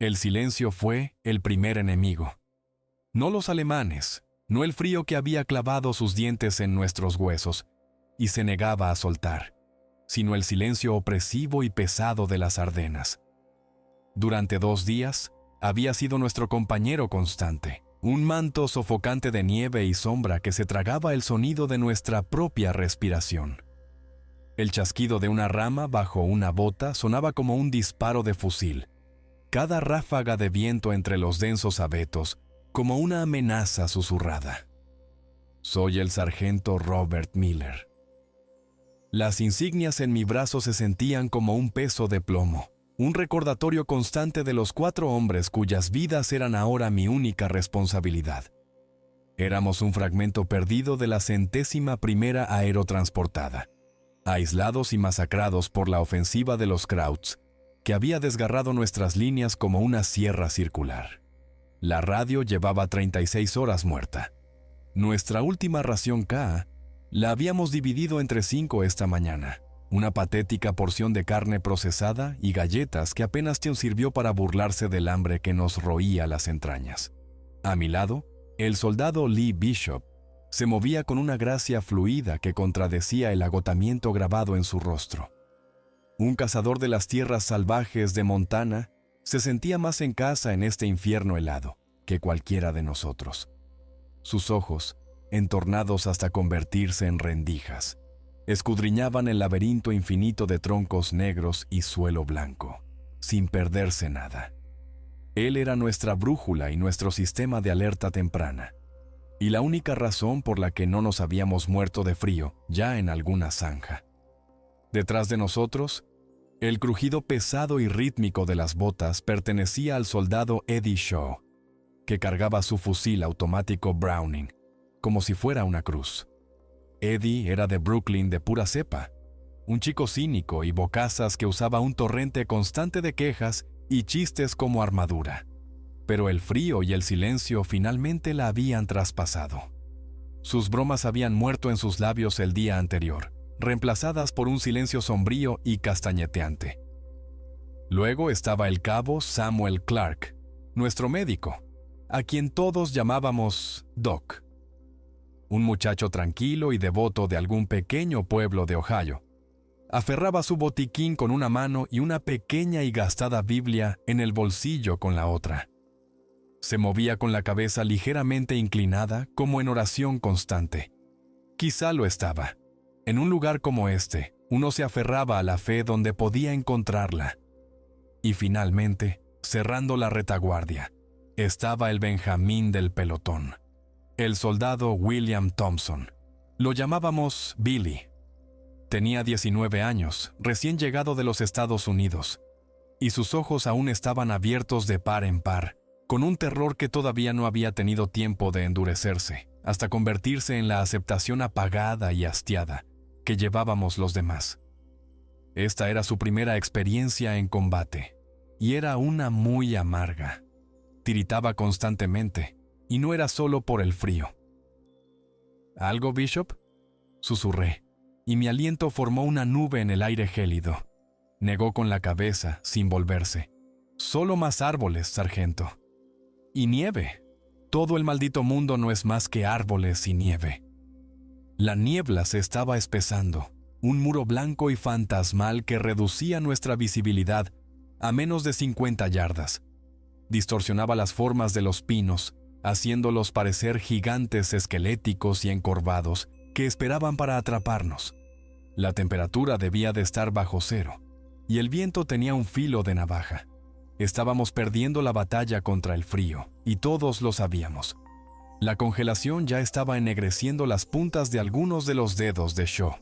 El silencio fue el primer enemigo. No los alemanes, no el frío que había clavado sus dientes en nuestros huesos y se negaba a soltar, sino el silencio opresivo y pesado de las Ardenas. Durante 2 días, había sido nuestro compañero constante, un manto sofocante de nieve y sombra que se tragaba el sonido de nuestra propia respiración. El chasquido de una rama bajo una bota sonaba como un disparo de fusil. Cada ráfaga de viento entre los densos abetos, como una amenaza susurrada. Soy el sargento Robert Miller. Las insignias en mi brazo se sentían como un peso de plomo, un recordatorio constante de los 4 hombres cuyas vidas eran ahora mi única responsabilidad. Éramos un fragmento perdido de la 101ª aerotransportada, aislados y masacrados por la ofensiva de los Krauts, que había desgarrado nuestras líneas como una sierra circular. La radio llevaba 36 horas muerta. Nuestra última ración K la habíamos dividido entre 5 esta mañana. Una patética porción de carne procesada y galletas que apenas te sirvió para burlarse del hambre que nos roía las entrañas. A mi lado, el soldado Lee Bishop se movía con una gracia fluida que contradecía el agotamiento grabado en su rostro. Un cazador de las tierras salvajes de Montana se sentía más en casa en este infierno helado que cualquiera de nosotros. Sus ojos, entornados hasta convertirse en rendijas, escudriñaban el laberinto infinito de troncos negros y suelo blanco, sin perderse nada. Él era nuestra brújula y nuestro sistema de alerta temprana, y la única razón por la que no nos habíamos muerto de frío ya en alguna zanja. Detrás de nosotros, el crujido pesado y rítmico de las botas pertenecía al soldado Eddie Shaw, que cargaba su fusil automático Browning, como si fuera una cruz. Eddie era de Brooklyn de pura cepa, un chico cínico y bocazas que usaba un torrente constante de quejas y chistes como armadura. Pero el frío y el silencio finalmente la habían traspasado. Sus bromas habían muerto en sus labios el día anterior, reemplazadas por un silencio sombrío y castañeteante. Luego estaba el cabo Samuel Clark, nuestro médico, a quien todos llamábamos Doc. Un muchacho tranquilo y devoto de algún pequeño pueblo de Ohio. Aferraba su botiquín con una mano y una pequeña y gastada Biblia en el bolsillo con la otra. Se movía con la cabeza ligeramente inclinada como en oración constante. Quizá lo estaba. En un lugar como este, uno se aferraba a la fe donde podía encontrarla. Y finalmente, cerrando la retaguardia, estaba el Benjamín del pelotón. El soldado William Thompson. Lo llamábamos Billy. Tenía 19 años, recién llegado de los Estados Unidos, y sus ojos aún estaban abiertos de par en par, con un terror que todavía no había tenido tiempo de endurecerse, hasta convertirse en la aceptación apagada y hastiada que llevábamos los demás. Esta era su primera experiencia en combate, y era una muy amarga. Tiritaba constantemente, y no era solo por el frío. ¿Algo, Bishop?, susurré, y mi aliento formó una nube en el aire gélido. Negó con la cabeza, sin volverse. Solo más árboles, sargento. Y nieve. Todo el maldito mundo no es más que árboles y nieve. La niebla se estaba espesando, un muro blanco y fantasmal que reducía nuestra visibilidad a menos de 50 yardas. Distorsionaba las formas de los pinos, haciéndolos parecer gigantes esqueléticos y encorvados que esperaban para atraparnos. La temperatura debía de estar bajo cero, y el viento tenía un filo de navaja. Estábamos perdiendo la batalla contra el frío, y todos lo sabíamos. La congelación ya estaba ennegreciendo las puntas de algunos de los dedos de Shaw.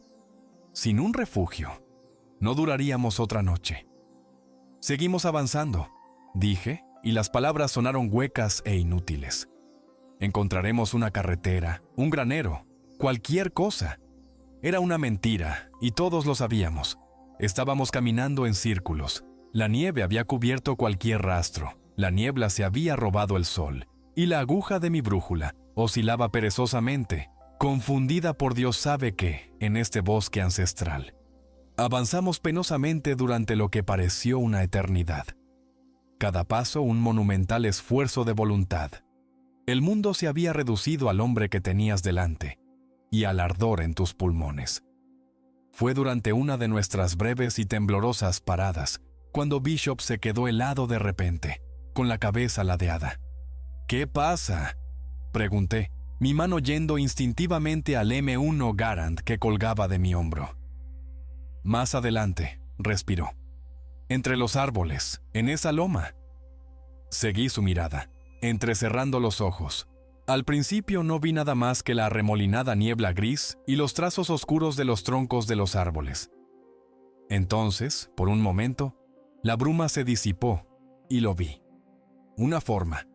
Sin un refugio, no duraríamos otra noche. Seguimos avanzando, dije, y las palabras sonaron huecas e inútiles. Encontraremos una carretera, un granero, cualquier cosa. Era una mentira, y todos lo sabíamos. Estábamos caminando en círculos. La nieve había cubierto cualquier rastro. La niebla se había robado el sol, y la aguja de mi brújula oscilaba perezosamente, confundida por Dios sabe qué, en este bosque ancestral. Avanzamos penosamente durante lo que pareció una eternidad. cada paso un monumental esfuerzo de voluntad. El mundo se había reducido al hombre que tenías delante y al ardor en tus pulmones. Fue durante una de nuestras breves y temblorosas paradas cuando Bishop se quedó helado de repente, con la cabeza ladeada. «¿Qué pasa?», pregunté, mi mano yendo instintivamente al M1 Garand que colgaba de mi hombro. «Más adelante», respiró. «Entre los árboles, en esa loma». Seguí su mirada, entrecerrando los ojos. Al principio no vi nada más que la arremolinada niebla gris y los trazos oscuros de los troncos de los árboles. Entonces, por un momento, la bruma se disipó y lo vi. Una forma,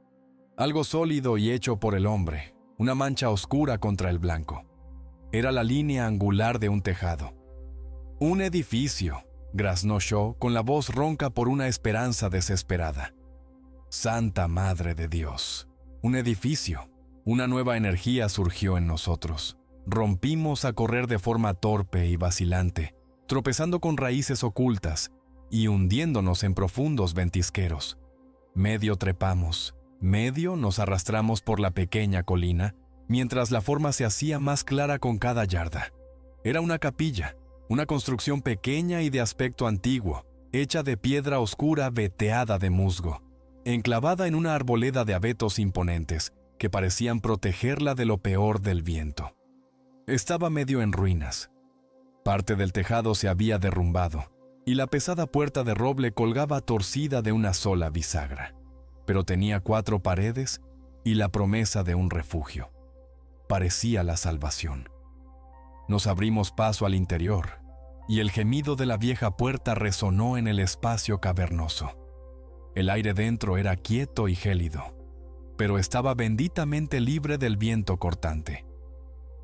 algo sólido y hecho por el hombre, una mancha oscura contra el blanco. Era la línea angular de un tejado. «Un edificio», graznó Shaw con la voz ronca por una esperanza desesperada. «Santa Madre de Dios, un edificio». Una nueva energía surgió en nosotros. Rompimos a correr de forma torpe y vacilante, tropezando con raíces ocultas y hundiéndonos en profundos ventisqueros. Medio trepamos, medio nos arrastramos por la pequeña colina, mientras la forma se hacía más clara con cada yarda. Era una capilla, una construcción pequeña y de aspecto antiguo, hecha de piedra oscura veteada de musgo, enclavada en una arboleda de abetos imponentes, que parecían protegerla de lo peor del viento. Estaba medio en ruinas. Parte del tejado se había derrumbado, y la pesada puerta de roble colgaba torcida de una sola bisagra, pero tenía 4 paredes y la promesa de un refugio. Parecía la salvación. Nos abrimos paso al interior, y el gemido de la vieja puerta resonó en el espacio cavernoso. El aire dentro era quieto y gélido, pero estaba benditamente libre del viento cortante.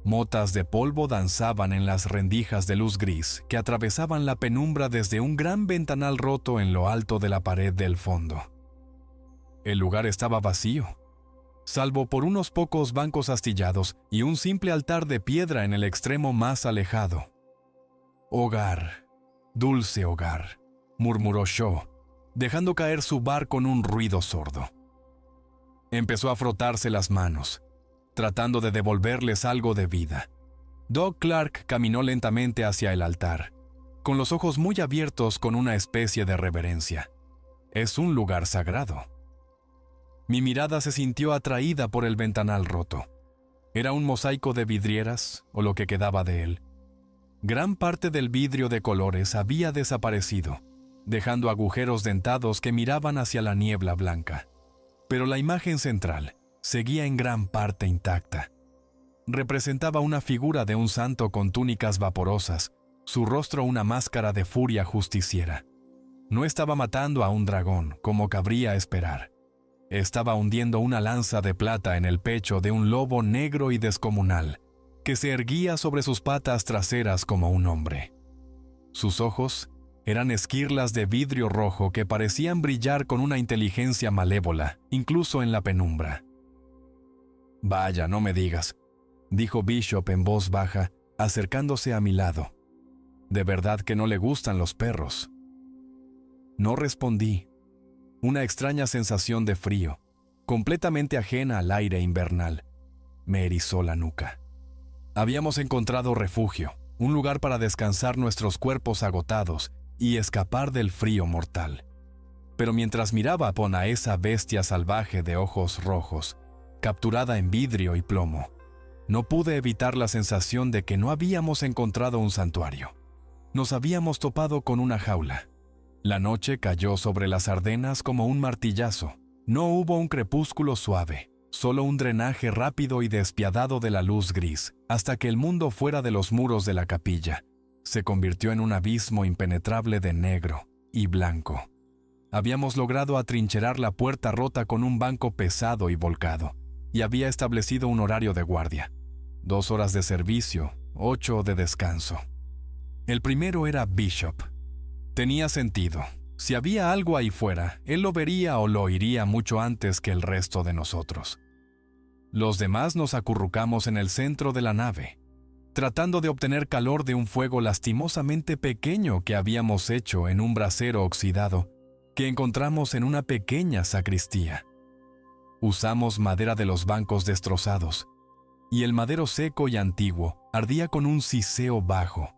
Motas de polvo danzaban en las rendijas de luz gris que atravesaban la penumbra desde un gran ventanal roto en lo alto de la pared del fondo. El lugar estaba vacío, salvo por unos pocos bancos astillados y un simple altar de piedra en el extremo más alejado. «Hogar, dulce hogar», murmuró Shaw, dejando caer su bar con un ruido sordo. Empezó a frotarse las manos, tratando de devolverles algo de vida. Doug Clark caminó lentamente hacia el altar, con los ojos muy abiertos con una especie de reverencia. Es un lugar sagrado. Mi mirada se sintió atraída por el ventanal roto. Era un mosaico de vidrieras, o lo que quedaba de él. Gran parte del vidrio de colores había desaparecido, dejando agujeros dentados que miraban hacia la niebla blanca. Pero la imagen central seguía en gran parte intacta. Representaba una figura de un santo con túnicas vaporosas, su rostro una máscara de furia justiciera. No estaba matando a un dragón, como cabría esperar. Estaba hundiendo una lanza de plata en el pecho de un lobo negro y descomunal, que se erguía sobre sus patas traseras como un hombre. Sus ojos eran esquirlas de vidrio rojo que parecían brillar con una inteligencia malévola, incluso en la penumbra. «Vaya, no me digas», dijo Bishop en voz baja, acercándose a mi lado. «¿De verdad que no le gustan los perros?». No respondí. Una extraña sensación de frío, completamente ajena al aire invernal, me erizó la nuca. Habíamos encontrado refugio, un lugar para descansar nuestros cuerpos agotados y escapar del frío mortal. Pero mientras miraba a esa bestia salvaje de ojos rojos, capturada en vidrio y plomo, no pude evitar la sensación de que no habíamos encontrado un santuario. Nos habíamos topado con una jaula. La noche cayó sobre las Ardenas como un martillazo. No hubo un crepúsculo suave, solo un drenaje rápido y despiadado de la luz gris, hasta que el mundo fuera de los muros de la capilla se convirtió en un abismo impenetrable de negro y blanco. Habíamos logrado atrincherar la puerta rota con un banco pesado y volcado, y había establecido un horario de guardia. 2 horas de servicio, 8 de descanso. El primero era Bishop. Tenía sentido. Si había algo ahí fuera, él lo vería o lo oiría mucho antes que el resto de nosotros. Los demás nos acurrucamos en el centro de la nave, tratando de obtener calor de un fuego lastimosamente pequeño que habíamos hecho en un brasero oxidado que encontramos en una pequeña sacristía. Usamos madera de los bancos destrozados, y el madero seco y antiguo ardía con un siseo bajo,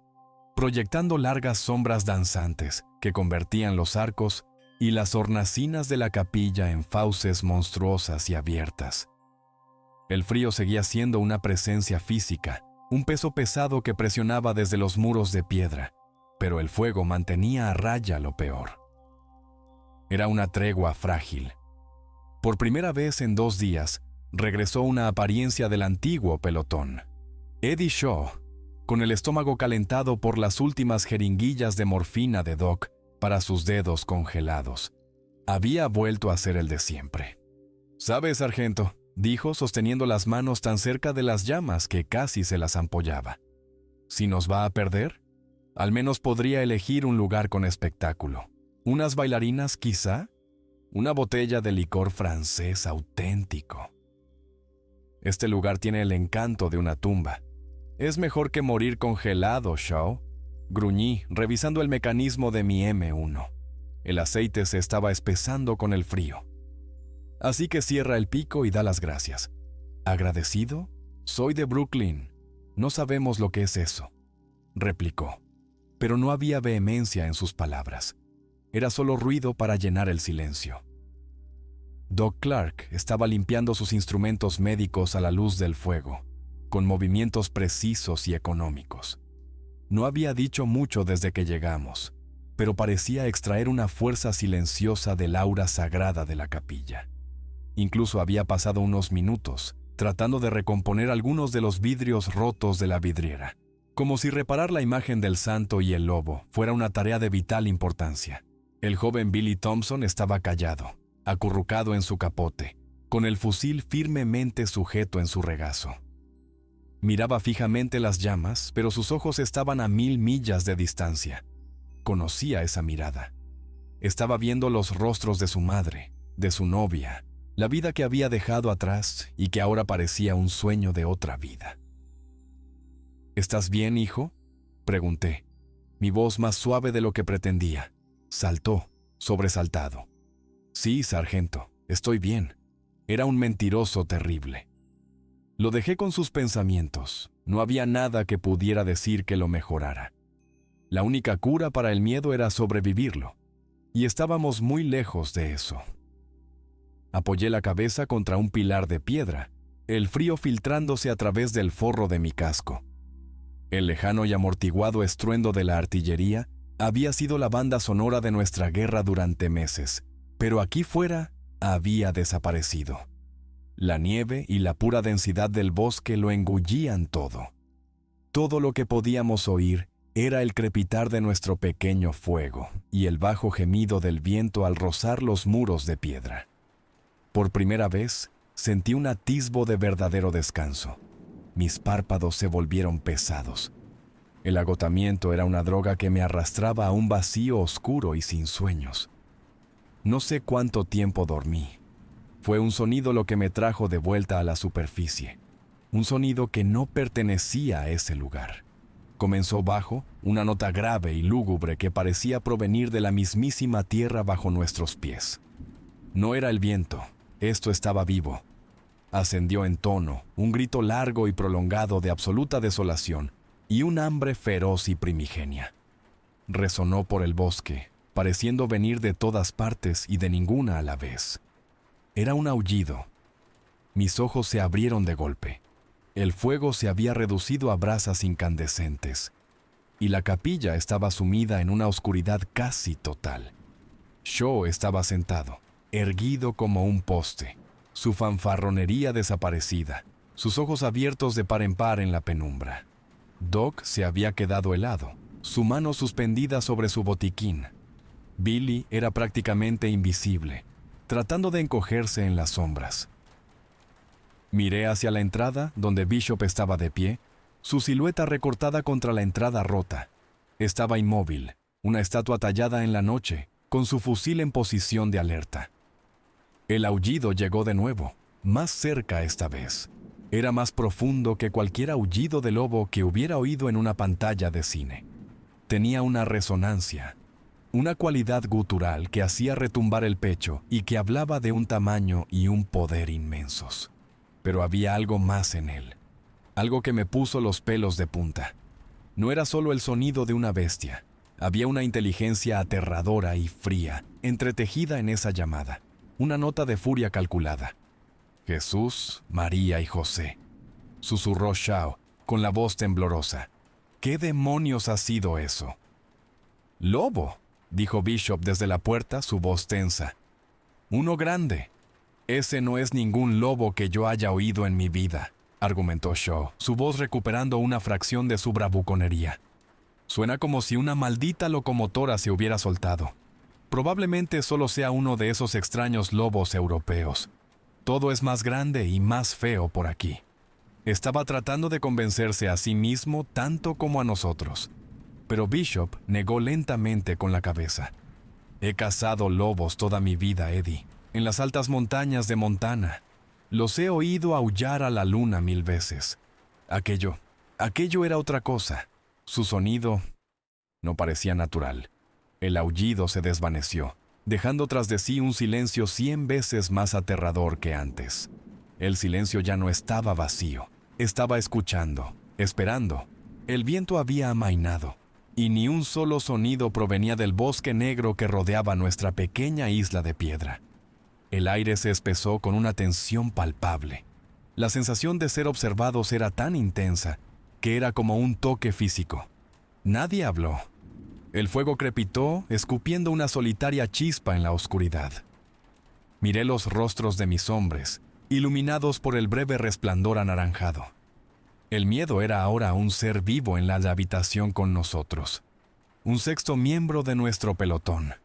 proyectando largas sombras danzantes que convertían los arcos y las hornacinas de la capilla en fauces monstruosas y abiertas. El frío seguía siendo una presencia física, un peso pesado que presionaba desde los muros de piedra, pero el fuego mantenía a raya lo peor. Era una tregua frágil. Por primera vez en 2 días, regresó una apariencia del antiguo pelotón. Eddie Shaw, con el estómago calentado por las últimas jeringuillas de morfina de Doc para sus dedos congelados, había vuelto a ser el de siempre. «¿Sabe, sargento?», dijo sosteniendo las manos tan cerca de las llamas que casi se las ampollaba. «Si nos va a perder, al menos podría elegir un lugar con espectáculo. Unas bailarinas, quizá. Una botella de licor francés auténtico. Este lugar tiene el encanto de una tumba. Es mejor que morir congelado, Shaw», gruñí, revisando el mecanismo de mi M1. El aceite se estaba espesando con el frío. «Así que cierra el pico y da las gracias». «¿Agradecido? Soy de Brooklyn. No sabemos lo que es eso», replicó. Pero no había vehemencia en sus palabras. Era solo ruido para llenar el silencio. Doc Clark estaba limpiando sus instrumentos médicos a la luz del fuego, con movimientos precisos y económicos. No había dicho mucho desde que llegamos, pero parecía extraer una fuerza silenciosa del aura sagrada de la capilla. Incluso había pasado unos minutos tratando de recomponer algunos de los vidrios rotos de la vidriera, como si reparar la imagen del santo y el lobo fuera una tarea de vital importancia. El joven Billy Thompson estaba callado, acurrucado en su capote, con el fusil firmemente sujeto en su regazo. Miraba fijamente las llamas, pero sus ojos estaban a 1000 millas de distancia. Conocía esa mirada. Estaba viendo los rostros de su madre, de su novia, la vida que había dejado atrás y que ahora parecía un sueño de otra vida. «¿Estás bien, hijo?», pregunté. Mi voz más suave de lo que pretendía. Saltó, sobresaltado. «Sí, sargento, estoy bien». Era un mentiroso terrible. Lo dejé con sus pensamientos. No había nada que pudiera decir que lo mejorara. La única cura para el miedo era sobrevivirlo, y estábamos muy lejos de eso. Apoyé la cabeza contra un pilar de piedra, el frío filtrándose a través del forro de mi casco. El lejano y amortiguado estruendo de la artillería había sido la banda sonora de nuestra guerra durante meses, pero aquí fuera había desaparecido. La nieve y la pura densidad del bosque lo engullían todo. Todo lo que podíamos oír era el crepitar de nuestro pequeño fuego y el bajo gemido del viento al rozar los muros de piedra. Por primera vez, sentí un atisbo de verdadero descanso. Mis párpados se volvieron pesados. El agotamiento era una droga que me arrastraba a un vacío oscuro y sin sueños. No sé cuánto tiempo dormí. Fue un sonido lo que me trajo de vuelta a la superficie. Un sonido que no pertenecía a ese lugar. Comenzó bajo, una nota grave y lúgubre que parecía provenir de la mismísima tierra bajo nuestros pies. No era el viento, esto estaba vivo. Ascendió en tono, un grito largo y prolongado de absoluta desolación y un hambre feroz y primigenia. Resonó por el bosque, pareciendo venir de todas partes y de ninguna a la vez. Era un aullido. Mis ojos se abrieron de golpe. El fuego se había reducido a brasas incandescentes, y la capilla estaba sumida en una oscuridad casi total. Shaw estaba sentado, erguido como un poste, su fanfarronería desaparecida, sus ojos abiertos de par en par en la penumbra. Doc se había quedado helado, su mano suspendida sobre su botiquín. Billy era prácticamente invisible, tratando de encogerse en las sombras. Miré hacia la entrada, donde Bishop estaba de pie, su silueta recortada contra la entrada rota. Estaba inmóvil, una estatua tallada en la noche, con su fusil en posición de alerta. El aullido llegó de nuevo, más cerca esta vez. Era más profundo que cualquier aullido de lobo que hubiera oído en una pantalla de cine. Tenía una resonancia. una cualidad gutural que hacía retumbar el pecho y que hablaba de un tamaño y un poder inmensos. Pero había algo más en él, algo que me puso los pelos de punta. No era solo el sonido de una bestia, había una inteligencia aterradora y fría, entretejida en esa llamada, una nota de furia calculada. Jesús, María y José, susurró Shao con la voz temblorosa. ¿Qué demonios ha sido eso? Lobo, dijo Bishop desde la puerta, su voz tensa. Uno grande. Ese no es ningún lobo que yo haya oído en mi vida, argumentó Shao, su voz recuperando una fracción de su bravuconería. Suena como si una maldita locomotora se hubiera soltado. Probablemente solo sea uno de esos extraños lobos europeos. Todo es más grande y más feo por aquí. Estaba tratando de convencerse a sí mismo tanto como a nosotros. Pero Bishop negó lentamente con la cabeza. He cazado lobos toda mi vida, Eddie, en las altas montañas de Montana. Los he oído aullar a la luna 1000 veces. Aquello era otra cosa. Su sonido no parecía natural. El aullido se desvaneció, dejando tras de sí un silencio 100 veces más aterrador que antes. El silencio ya no estaba vacío. Estaba escuchando, esperando. El viento había amainado, y ni un solo sonido provenía del bosque negro que rodeaba nuestra pequeña isla de piedra. El aire se espesó con una tensión palpable. La sensación de ser observados era tan intensa que era como un toque físico. Nadie habló. El fuego crepitó, escupiendo una solitaria chispa en la oscuridad. Miré los rostros de mis hombres, iluminados por el breve resplandor anaranjado. El miedo era ahora un ser vivo en la habitación con nosotros, un sexto miembro de nuestro pelotón.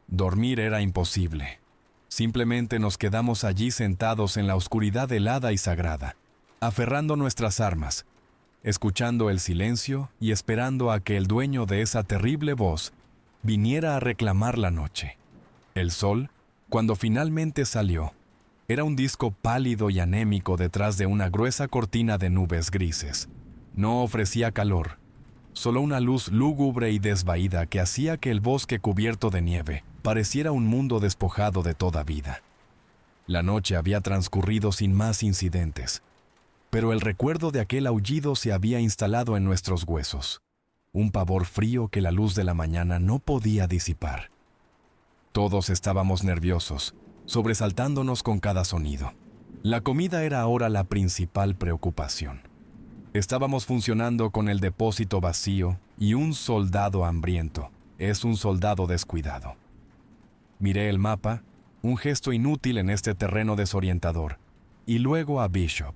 Dormir era imposible. Simplemente nos quedamos allí sentados en la oscuridad helada y sagrada, aferrando nuestras armas, escuchando el silencio y esperando a que el dueño de esa terrible voz viniera a reclamar la noche. El sol, cuando finalmente salió, era un disco pálido y anémico detrás de una gruesa cortina de nubes grises. No ofrecía calor, solo una luz lúgubre y desvaída que hacía que el bosque cubierto de nieve pareciera un mundo despojado de toda vida. La noche había transcurrido sin más incidentes, pero el recuerdo de aquel aullido se había instalado en nuestros huesos, un pavor frío que la luz de la mañana no podía disipar. Todos estábamos nerviosos, sobresaltándonos con cada sonido. La comida era ahora la principal preocupación. Estábamos funcionando con el depósito vacío y un soldado hambriento es un soldado descuidado. Miré el mapa, un gesto inútil en este terreno desorientador, y luego a Bishop.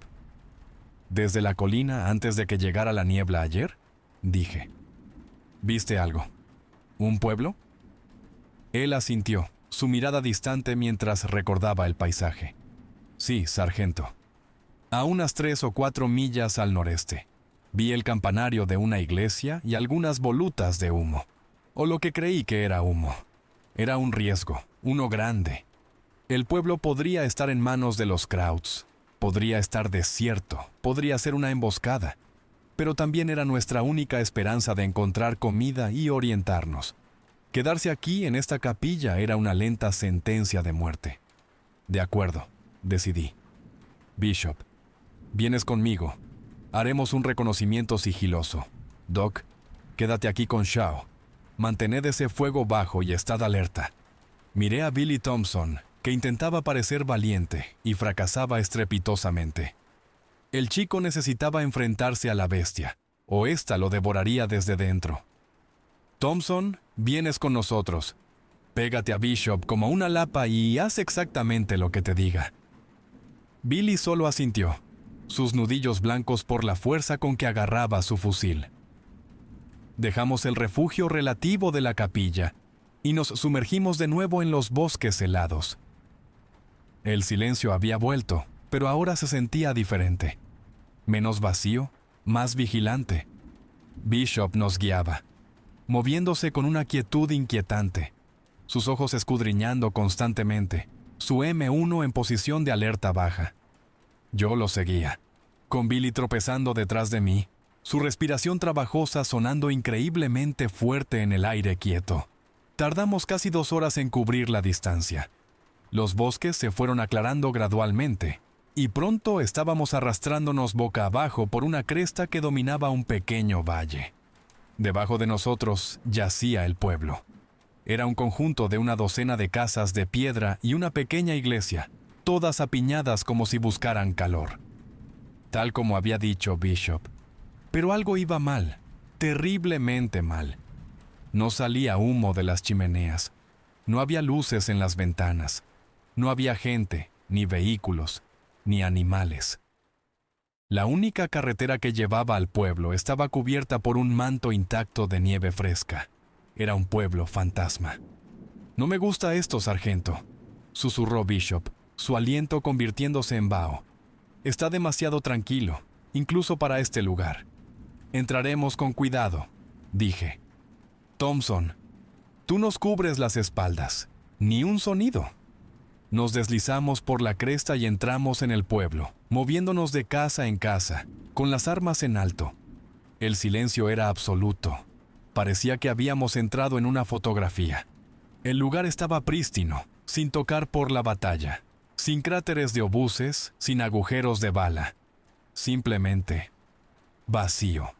«¿Desde la colina antes de que llegara la niebla ayer?», dije. «¿Viste algo? ¿Un pueblo?». Él asintió, su mirada distante mientras recordaba el paisaje. «Sí, sargento. A unas 3 o 4 millas al noreste. Vi el campanario de una iglesia y algunas volutas de humo. O lo que creí que era humo. Era un riesgo, uno grande. El pueblo podría estar en manos de los Krauts. Podría estar desierto, podría ser una emboscada. Pero también era nuestra única esperanza de encontrar comida y orientarnos. Quedarse aquí en esta capilla era una lenta sentencia de muerte. De acuerdo, decidí. Bishop, vienes conmigo. Haremos un reconocimiento sigiloso. Doc, quédate aquí con Shao. Mantened ese fuego bajo y estad alerta. Miré a Billy Thompson, que intentaba parecer valiente y fracasaba estrepitosamente. El chico necesitaba enfrentarse a la bestia, o ésta lo devoraría desde dentro. Thompson, vienes con nosotros. Pégate a Bishop como una lapa y haz exactamente lo que te diga. Billy solo asintió, sus nudillos blancos por la fuerza con que agarraba su fusil. Dejamos el refugio relativo de la capilla y nos sumergimos de nuevo en los bosques helados. El silencio había vuelto, pero ahora se sentía diferente. Menos vacío, más vigilante. Bishop nos guiaba, moviéndose con una quietud inquietante, sus ojos escudriñando constantemente, su M1 en posición de alerta baja. Yo lo seguía, con Billy tropezando detrás de mí, su respiración trabajosa sonando increíblemente fuerte en el aire quieto. Tardamos casi 2 horas en cubrir la distancia. Los bosques se fueron aclarando gradualmente, y pronto estábamos arrastrándonos boca abajo por una cresta que dominaba un pequeño valle. Debajo de nosotros yacía el pueblo. Era un conjunto de una docena de casas de piedra y una pequeña iglesia, todas apiñadas como si buscaran calor. Tal como había dicho Bishop. Pero algo iba mal, terriblemente mal. No salía humo de las chimeneas. No había luces en las ventanas. No había gente, ni vehículos, ni animales. La única carretera que llevaba al pueblo estaba cubierta por un manto intacto de nieve fresca. Era un pueblo fantasma. «No me gusta esto, sargento», susurró Bishop, su aliento convirtiéndose en vaho. «Está demasiado tranquilo, incluso para este lugar». «Entraremos con cuidado», dije. «Thompson, tú nos cubres las espaldas. Ni un sonido». Nos deslizamos por la cresta y entramos en el pueblo, moviéndonos de casa en casa, con las armas en alto. El silencio era absoluto. Parecía que habíamos entrado en una fotografía. El lugar estaba prístino, sin tocar por la batalla, sin cráteres de obuses, sin agujeros de bala. Simplemente vacío.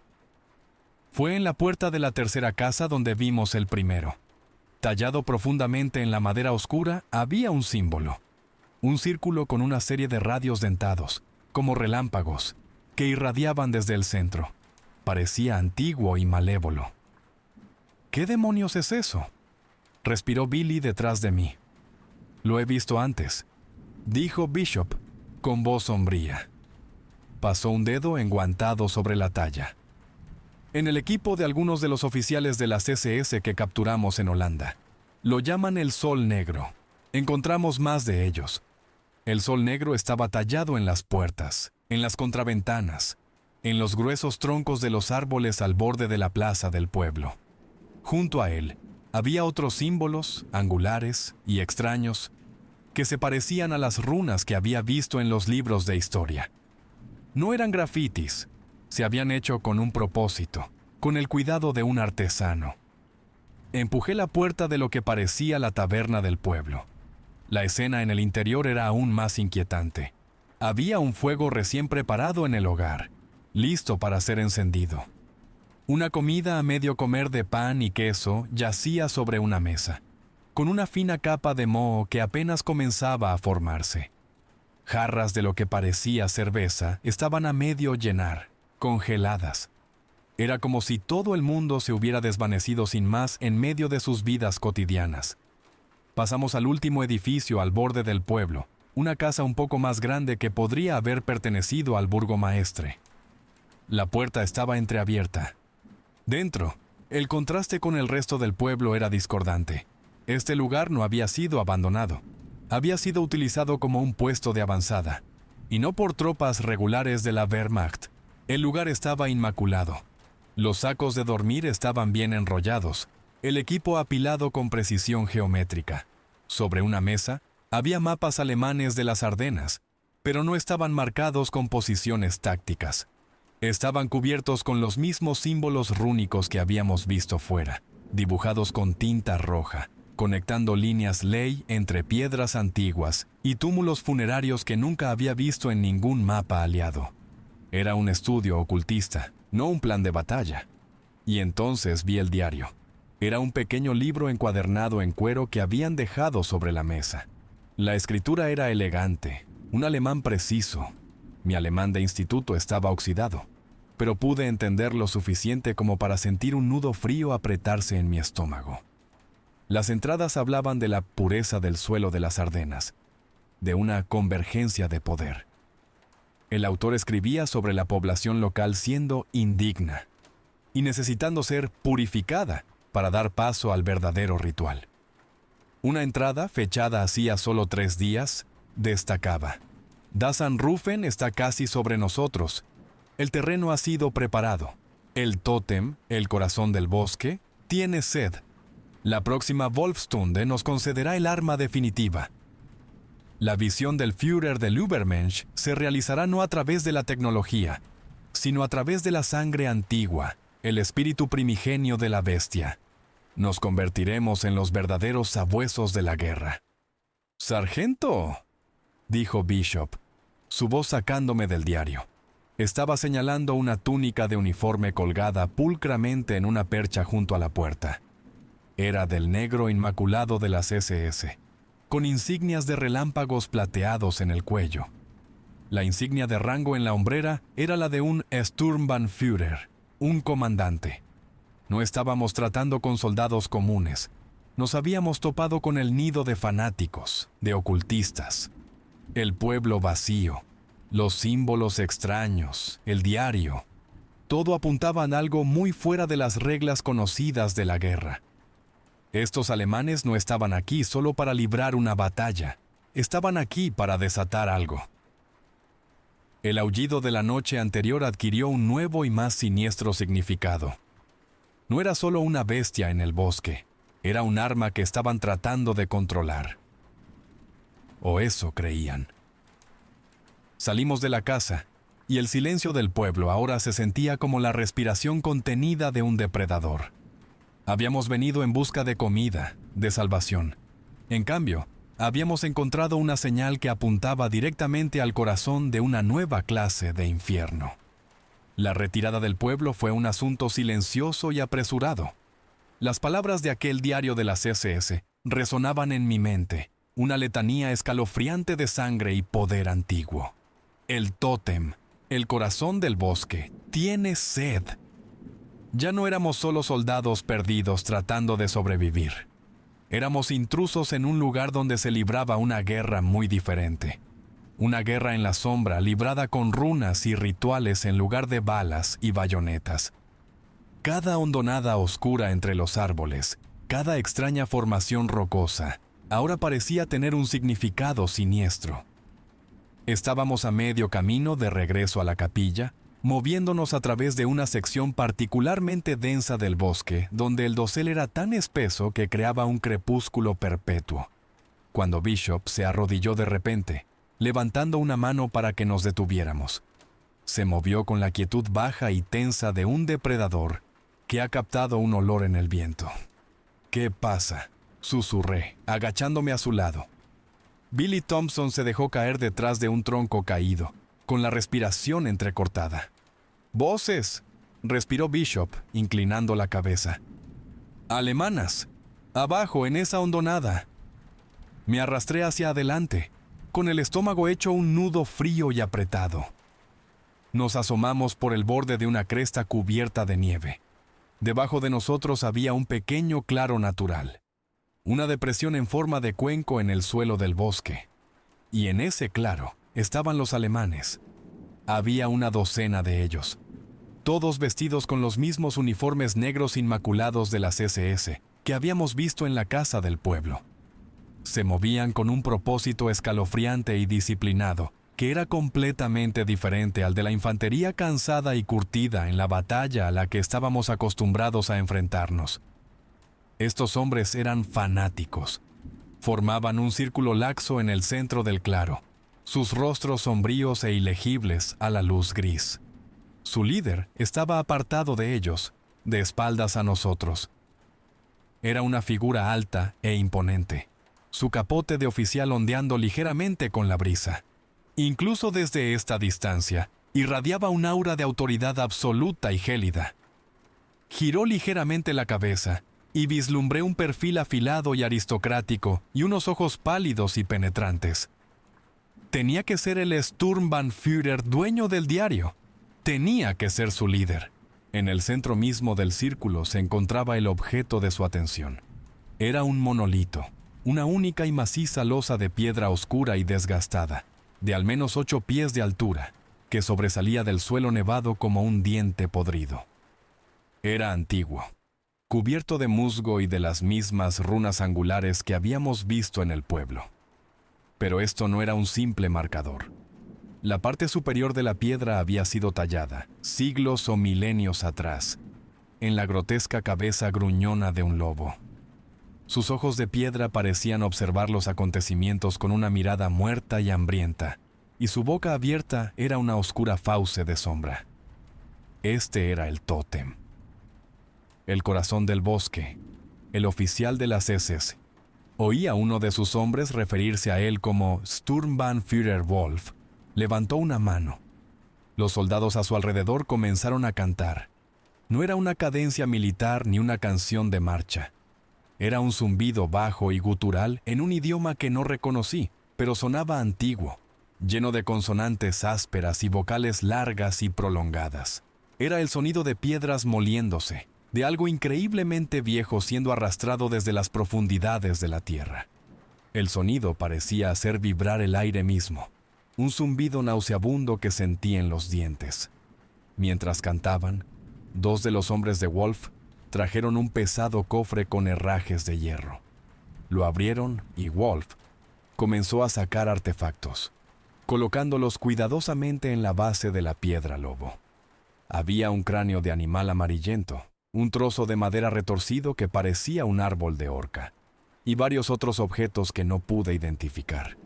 Fue en la puerta de la tercera casa donde vimos el primero. Tallado profundamente en la madera oscura había un símbolo. Un círculo con una serie de radios dentados, como relámpagos, que irradiaban desde el centro. Parecía antiguo y malévolo. «¿Qué demonios es eso?», respiró Billy detrás de mí. «Lo he visto antes», dijo Bishop, con voz sombría. Pasó un dedo enguantado sobre la talla. «En el equipo de algunos de los oficiales de las SS que capturamos en Holanda. Lo llaman el Sol Negro. Encontramos más de ellos. El Sol Negro estaba tallado en las puertas, en las contraventanas, en los gruesos troncos de los árboles al borde de la plaza del pueblo. Junto a él, había otros símbolos, angulares y extraños, que se parecían a las runas que había visto en los libros de historia. No eran grafitis, se habían hecho con un propósito, con el cuidado de un artesano. Empujé la puerta de lo que parecía la taberna del pueblo. La escena en el interior era aún más inquietante. Había un fuego recién preparado en el hogar, listo para ser encendido. Una comida a medio comer de pan y queso yacía sobre una mesa, con una fina capa de moho que apenas comenzaba a formarse. Jarras de lo que parecía cerveza estaban a medio llenar, congeladas. Era como si todo el mundo se hubiera desvanecido sin más en medio de sus vidas cotidianas. Pasamos al último edificio al borde del pueblo, una casa un poco más grande que podría haber pertenecido al burgomaestre. La puerta estaba entreabierta. Dentro, el contraste con el resto del pueblo era discordante. Este lugar no había sido abandonado. Había sido utilizado como un puesto de avanzada, y no por tropas regulares de la Wehrmacht. El lugar estaba inmaculado. Los sacos de dormir estaban bien enrollados, el equipo apilado con precisión geométrica. Sobre una mesa había mapas alemanes de las Ardenas, pero no estaban marcados con posiciones tácticas. Estaban cubiertos con los mismos símbolos rúnicos que habíamos visto fuera, dibujados con tinta roja, conectando líneas ley entre piedras antiguas y túmulos funerarios que nunca había visto en ningún mapa aliado. Era un estudio ocultista, no un plan de batalla. Y entonces vi el diario. Era un pequeño libro encuadernado en cuero que habían dejado sobre la mesa. La escritura era elegante, un alemán preciso. Mi alemán de instituto estaba oxidado, pero pude entender lo suficiente como para sentir un nudo frío apretarse en mi estómago. Las entradas hablaban de la pureza del suelo de las Ardenas, de una convergencia de poder. El autor escribía sobre la población local siendo indigna y necesitando ser purificada para dar paso al verdadero ritual. Una entrada, fechada hacía solo 3 días, destacaba: Das Anrufen está casi sobre nosotros. El terreno ha sido preparado. El tótem, el corazón del bosque, tiene sed. La próxima Wolfstunde nos concederá el arma definitiva. La visión del Führer del Übermensch se realizará no a través de la tecnología, sino a través de la sangre antigua, el espíritu primigenio de la bestia. Nos convertiremos en los verdaderos sabuesos de la guerra. «Sargento», dijo Bishop, su voz sacándome del diario. Estaba señalando una túnica de uniforme colgada pulcramente en una percha junto a la puerta. Era del negro inmaculado de las SS, con insignias de relámpagos plateados en el cuello. La insignia de rango en la hombrera era la de un Sturmbannführer, un comandante. No estábamos tratando con soldados comunes. Nos habíamos topado con el nido de fanáticos, de ocultistas. El pueblo vacío, los símbolos extraños, el diario. Todo apuntaba a algo muy fuera de las reglas conocidas de la guerra. Estos alemanes no estaban aquí solo para librar una batalla. Estaban aquí para desatar algo. El aullido de la noche anterior adquirió un nuevo y más siniestro significado. No era solo una bestia en el bosque, era un arma que estaban tratando de controlar. O eso creían. Salimos de la casa, y el silencio del pueblo ahora se sentía como la respiración contenida de un depredador. Habíamos venido en busca de comida, de salvación. En cambio, habíamos encontrado una señal que apuntaba directamente al corazón de una nueva clase de infierno. La retirada del pueblo fue un asunto silencioso y apresurado. Las palabras de aquel diario de las SS resonaban en mi mente, una letanía escalofriante de sangre y poder antiguo. El tótem, el corazón del bosque, tiene sed. Ya no éramos solo soldados perdidos tratando de sobrevivir. Éramos intrusos en un lugar donde se libraba una guerra muy diferente. Una guerra en la sombra librada con runas y rituales en lugar de balas y bayonetas. Cada hondonada oscura entre los árboles, cada extraña formación rocosa, ahora parecía tener un significado siniestro. Estábamos a medio camino de regreso a la capilla, moviéndonos a través de una sección particularmente densa del bosque, donde el dosel era tan espeso que creaba un crepúsculo perpetuo, cuando Bishop se arrodilló de repente, levantando una mano para que nos detuviéramos. Se movió con la quietud baja y tensa de un depredador que ha captado un olor en el viento. «¿Qué pasa?», susurré, agachándome a su lado. Billy Thompson se dejó caer detrás de un tronco caído, con la respiración entrecortada. «¡Voces!», respiró Bishop, inclinando la cabeza. «¡Alemanas! ¡Abajo, en esa hondonada!». Me arrastré hacia adelante, con el estómago hecho un nudo frío y apretado. Nos asomamos por el borde de una cresta cubierta de nieve. Debajo de nosotros había un pequeño claro natural, una depresión en forma de cuenco en el suelo del bosque. Y en ese claro estaban los alemanes. Había una docena de ellos, todos vestidos con los mismos uniformes negros inmaculados de las SS que habíamos visto en la casa del pueblo. Se movían con un propósito escalofriante y disciplinado, que era completamente diferente al de la infantería cansada y curtida en la batalla a la que estábamos acostumbrados a enfrentarnos. Estos hombres eran fanáticos. Formaban un círculo laxo en el centro del claro, sus rostros sombríos e ilegibles a la luz gris. Su líder estaba apartado de ellos, de espaldas a nosotros. Era una figura alta e imponente, su capote de oficial ondeando ligeramente con la brisa. Incluso desde esta distancia, irradiaba un aura de autoridad absoluta y gélida. Giró ligeramente la cabeza y vislumbré un perfil afilado y aristocrático y unos ojos pálidos y penetrantes. Tenía que ser el Sturmbannführer dueño del diario. Tenía que ser su líder. En el centro mismo del círculo se encontraba el objeto de su atención. Era un monolito, una única y maciza losa de piedra oscura y desgastada, de al menos 8 pies de altura, que sobresalía del suelo nevado como un diente podrido. Era antiguo, cubierto de musgo y de las mismas runas angulares que habíamos visto en el pueblo. Pero esto no era un simple marcador. La parte superior de la piedra había sido tallada, siglos o milenios atrás, en la grotesca cabeza gruñona de un lobo. Sus ojos de piedra parecían observar los acontecimientos con una mirada muerta y hambrienta, y su boca abierta era una oscura fauce de sombra. Este era el tótem. El corazón del bosque, el oficial de las SS, oí a uno de sus hombres referirse a él como Sturmbannführer Wolf. Levantó una mano. Los soldados a su alrededor comenzaron a cantar. No era una cadencia militar ni una canción de marcha. Era un zumbido bajo y gutural en un idioma que no reconocí, pero sonaba antiguo, lleno de consonantes ásperas y vocales largas y prolongadas. Era el sonido de piedras moliéndose, de algo increíblemente viejo siendo arrastrado desde las profundidades de la tierra. El sonido parecía hacer vibrar el aire mismo, un zumbido nauseabundo que sentí en los dientes. Mientras cantaban, dos de los hombres de Wolf trajeron un pesado cofre con herrajes de hierro. Lo abrieron y Wolf comenzó a sacar artefactos, colocándolos cuidadosamente en la base de la piedra lobo. Había un cráneo de animal amarillento, un trozo de madera retorcido que parecía un árbol de orca, y varios otros objetos que no pude identificar.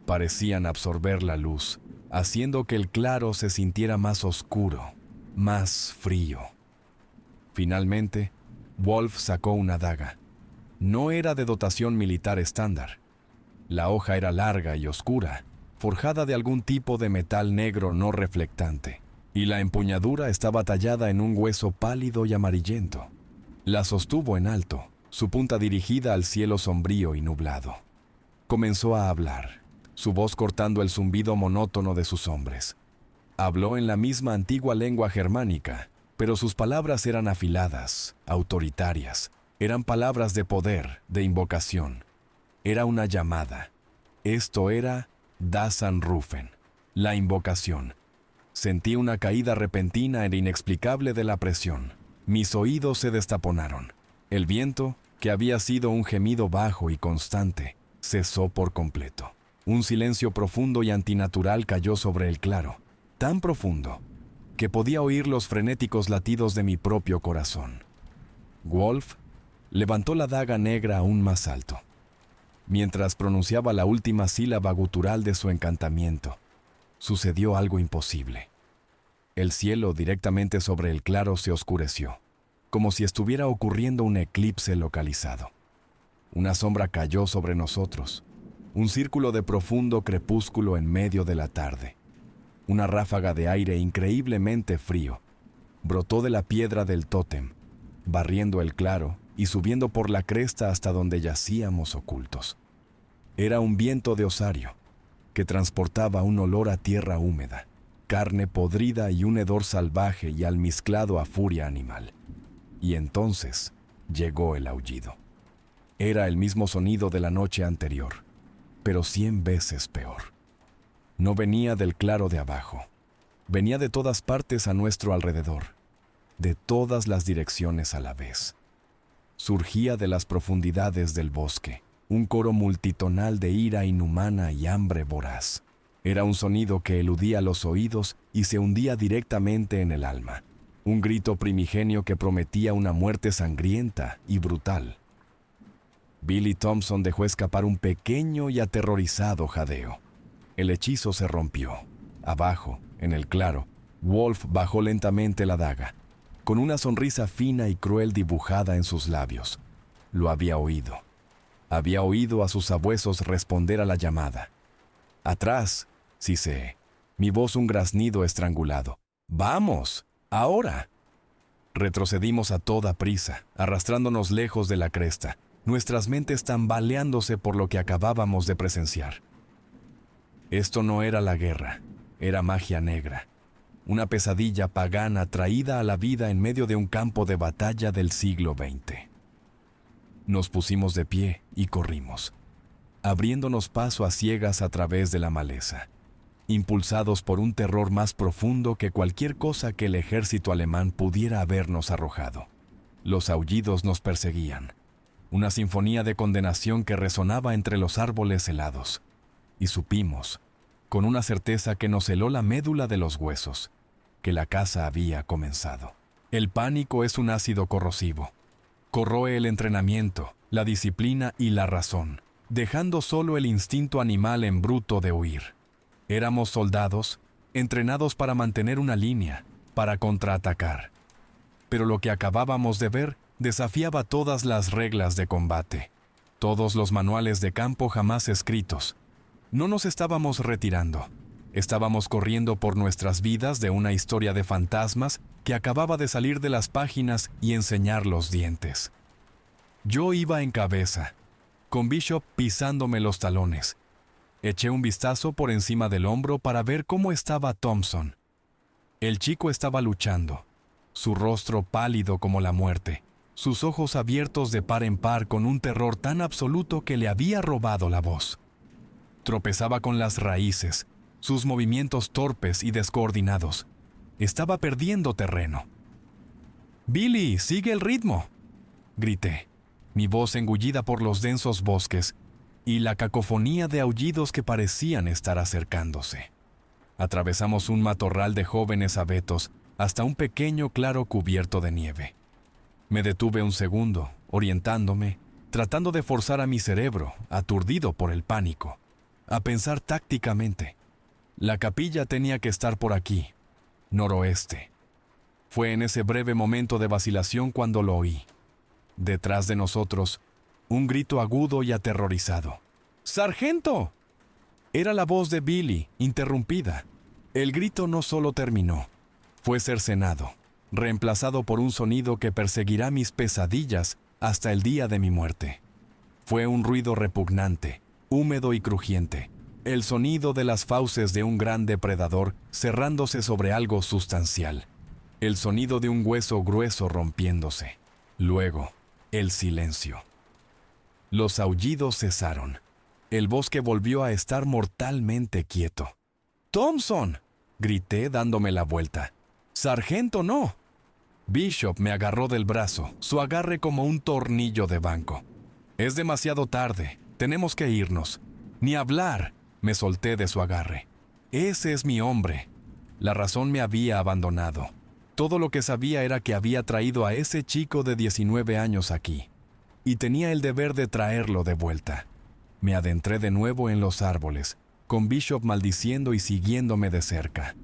Parecían absorber la luz, haciendo que el claro se sintiera más oscuro, más frío. Finalmente, Wolf sacó una daga. No era de dotación militar estándar. La hoja era larga y oscura, forjada de algún tipo de metal negro no reflectante, y la empuñadura estaba tallada en un hueso pálido y amarillento. La sostuvo en alto, su punta dirigida al cielo sombrío y nublado. Comenzó a hablar, su voz cortando el zumbido monótono de sus hombres. Habló en la misma antigua lengua germánica, pero sus palabras eran afiladas, autoritarias. Eran palabras de poder, de invocación. Era una llamada. Esto era Das Anrufen, la invocación. Sentí una caída repentina e inexplicable de la presión. Mis oídos se destaponaron. El viento, que había sido un gemido bajo y constante, cesó por completo. Un silencio profundo y antinatural cayó sobre el claro, tan profundo que podía oír los frenéticos latidos de mi propio corazón. Wolf levantó la daga negra aún más alto. Mientras pronunciaba la última sílaba gutural de su encantamiento, sucedió algo imposible. El cielo directamente sobre el claro se oscureció, como si estuviera ocurriendo un eclipse localizado. Una sombra cayó sobre nosotros, un círculo de profundo crepúsculo en medio de la tarde. Una ráfaga de aire increíblemente frío brotó de la piedra del tótem, barriendo el claro y subiendo por la cresta hasta donde yacíamos ocultos. Era un viento de osario, que transportaba un olor a tierra húmeda, carne podrida y un hedor salvaje y almizclado a furia animal. Y entonces llegó el aullido. Era el mismo sonido de la noche anterior, pero 100 veces peor. No venía del claro de abajo, venía de todas partes a nuestro alrededor, de todas las direcciones a la vez. Surgía de las profundidades del bosque, un coro multitonal de ira inhumana y hambre voraz. Era un sonido que eludía los oídos y se hundía directamente en el alma. Un grito primigenio que prometía una muerte sangrienta y brutal. Billy Thompson dejó escapar un pequeño y aterrorizado jadeo. El hechizo se rompió. Abajo, en el claro, Wolf bajó lentamente la daga, con una sonrisa fina y cruel dibujada en sus labios. Lo había oído. Había oído a sus sabuesos responder a la llamada. «Atrás», siseé, mi voz un graznido estrangulado. «¡Vamos! ¡Ahora!». Retrocedimos a toda prisa, arrastrándonos lejos de la cresta, nuestras mentes tambaleándose por lo que acabábamos de presenciar. Esto no era la guerra, era magia negra, una pesadilla pagana traída a la vida en medio de un campo de batalla del siglo XX. Nos pusimos de pie y corrimos, abriéndonos paso a ciegas a través de la maleza, impulsados por un terror más profundo que cualquier cosa que el ejército alemán pudiera habernos arrojado. Los aullidos nos perseguían, una sinfonía de condenación que resonaba entre los árboles helados. Y supimos, con una certeza que nos heló la médula de los huesos, que la caza había comenzado. El pánico es un ácido corrosivo. Corroe el entrenamiento, la disciplina y la razón, dejando solo el instinto animal en bruto de huir. Éramos soldados, entrenados para mantener una línea, para contraatacar. Pero lo que acabábamos de ver desafiaba todas las reglas de combate, todos los manuales de campo jamás escritos. No nos estábamos retirando. Estábamos corriendo por nuestras vidas de una historia de fantasmas que acababa de salir de las páginas y enseñar los dientes. Yo iba en cabeza, con Bishop pisándome los talones. Eché un vistazo por encima del hombro para ver cómo estaba Thompson. El chico estaba luchando, su rostro pálido como la muerte, sus ojos abiertos de par en par con un terror tan absoluto que le había robado la voz. Tropezaba con las raíces, sus movimientos torpes y descoordinados. Estaba perdiendo terreno. «Billy, sigue el ritmo», grité, mi voz engullida por los densos bosques y la cacofonía de aullidos que parecían estar acercándose. Atravesamos un matorral de jóvenes abetos hasta un pequeño claro cubierto de nieve. Me detuve un segundo, orientándome, tratando de forzar a mi cerebro, aturdido por el pánico, a pensar tácticamente. La capilla tenía que estar por aquí, noroeste. Fue en ese breve momento de vacilación cuando lo oí. Detrás de nosotros, un grito agudo y aterrorizado. ¡Sargento! Era la voz de Billy, interrumpida. El grito no solo terminó, fue cercenado, reemplazado por un sonido que perseguirá mis pesadillas hasta el día de mi muerte. Fue un ruido repugnante, húmedo y crujiente, el sonido de las fauces de un gran depredador cerrándose sobre algo sustancial, el sonido de un hueso grueso rompiéndose. Luego, el silencio. Los aullidos cesaron. El bosque volvió a estar mortalmente quieto. «¡Thompson!», grité dándome la vuelta. «¡Sargento, no!». Bishop me agarró del brazo, su agarre como un tornillo de banco. «Es demasiado tarde, tenemos que irnos». «Ni hablar», me solté de su agarre. «Ese es mi hombre». La razón me había abandonado. Todo lo que sabía era que había traído a ese chico de 19 años aquí, y tenía el deber de traerlo de vuelta. Me adentré de nuevo en los árboles, con Bishop maldiciendo y siguiéndome de cerca.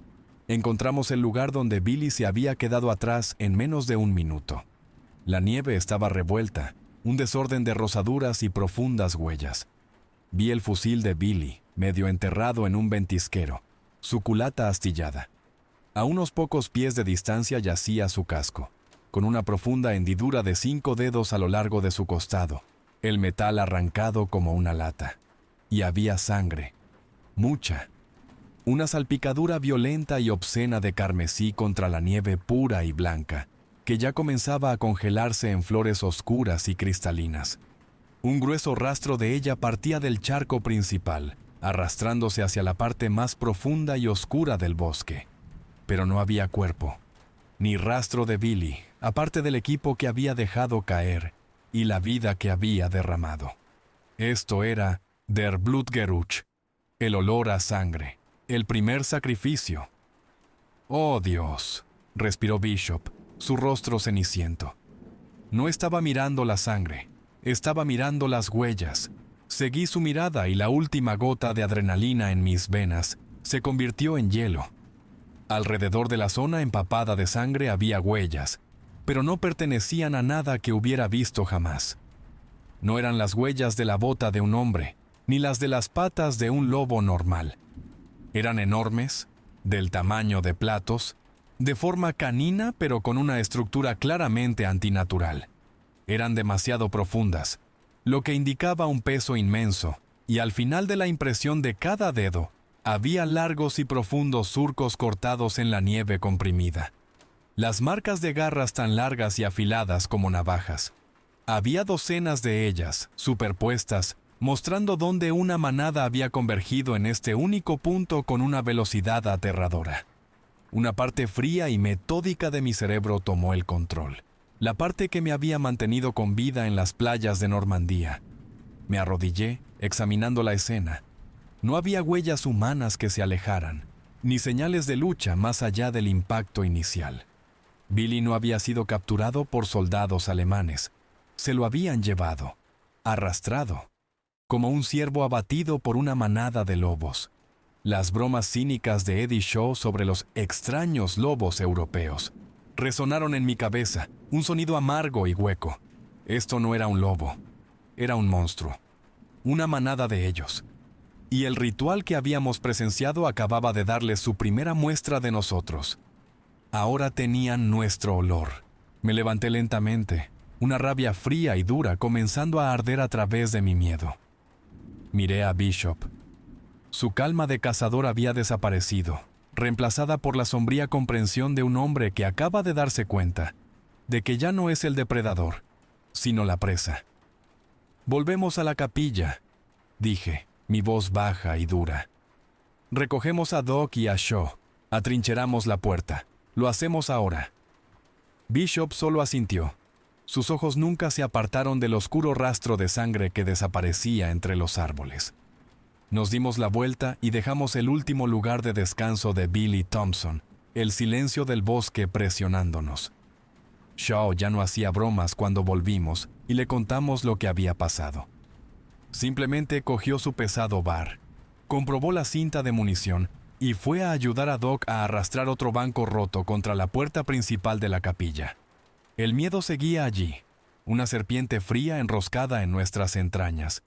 Encontramos el lugar donde Billy se había quedado atrás en menos de un minuto. La nieve estaba revuelta, un desorden de rozaduras y profundas huellas. Vi el fusil de Billy, medio enterrado en un ventisquero, su culata astillada. A unos pocos pies de distancia yacía su casco, con una profunda hendidura de 5 dedos a lo largo de su costado, el metal arrancado como una lata. Y había sangre, mucha. Una salpicadura violenta y obscena de carmesí contra la nieve pura y blanca, que ya comenzaba a congelarse en flores oscuras y cristalinas. Un grueso rastro de ella partía del charco principal, arrastrándose hacia la parte más profunda y oscura del bosque. Pero no había cuerpo, ni rastro de Billy, aparte del equipo que había dejado caer y la vida que había derramado. Esto era Der Blutgeruch, el olor a sangre, el primer sacrificio. «Oh, Dios», respiró Bishop, su rostro ceniciento. No estaba mirando la sangre, estaba mirando las huellas. Seguí su mirada y la última gota de adrenalina en mis venas se convirtió en hielo. Alrededor de la zona empapada de sangre había huellas, pero no pertenecían a nada que hubiera visto jamás. No eran las huellas de la bota de un hombre, ni las de las patas de un lobo normal. Eran enormes, del tamaño de platos, de forma canina pero con una estructura claramente antinatural. Eran demasiado profundas, lo que indicaba un peso inmenso, y al final de la impresión de cada dedo, había largos y profundos surcos cortados en la nieve comprimida. Las marcas de garras tan largas y afiladas como navajas. Había docenas de ellas, superpuestas, mostrando dónde una manada había convergido en este único punto con una velocidad aterradora. Una parte fría y metódica de mi cerebro tomó el control. La parte que me había mantenido con vida en las playas de Normandía. Me arrodillé, examinando la escena. No había huellas humanas que se alejaran, ni señales de lucha más allá del impacto inicial. Billy no había sido capturado por soldados alemanes. Se lo habían llevado, arrastrado, como un ciervo abatido por una manada de lobos. Las bromas cínicas de Eddie Shaw sobre los extraños lobos europeos. Resonaron en mi cabeza, un sonido amargo y hueco. Esto no era un lobo, era un monstruo, una manada de ellos. Y el ritual que habíamos presenciado acababa de darles su primera muestra de nosotros. Ahora tenían nuestro olor. Me levanté lentamente, una rabia fría y dura comenzando a arder a través de mi miedo. Miré a Bishop. Su calma de cazador había desaparecido, reemplazada por la sombría comprensión de un hombre que acaba de darse cuenta de que ya no es el depredador, sino la presa. «Volvemos a la capilla», dije, mi voz baja y dura. «Recogemos a Doc y a Shaw, atrincheramos la puerta. Lo hacemos ahora». Bishop solo asintió. Sus ojos nunca se apartaron del oscuro rastro de sangre que desaparecía entre los árboles. Nos dimos la vuelta y dejamos el último lugar de descanso de Billy Thompson, el silencio del bosque presionándonos. Shaw ya no hacía bromas cuando volvimos y le contamos lo que había pasado. Simplemente cogió su pesado bar, comprobó la cinta de munición y fue a ayudar a Doc a arrastrar otro banco roto contra la puerta principal de la capilla. El miedo seguía allí, una serpiente fría enroscada en nuestras entrañas,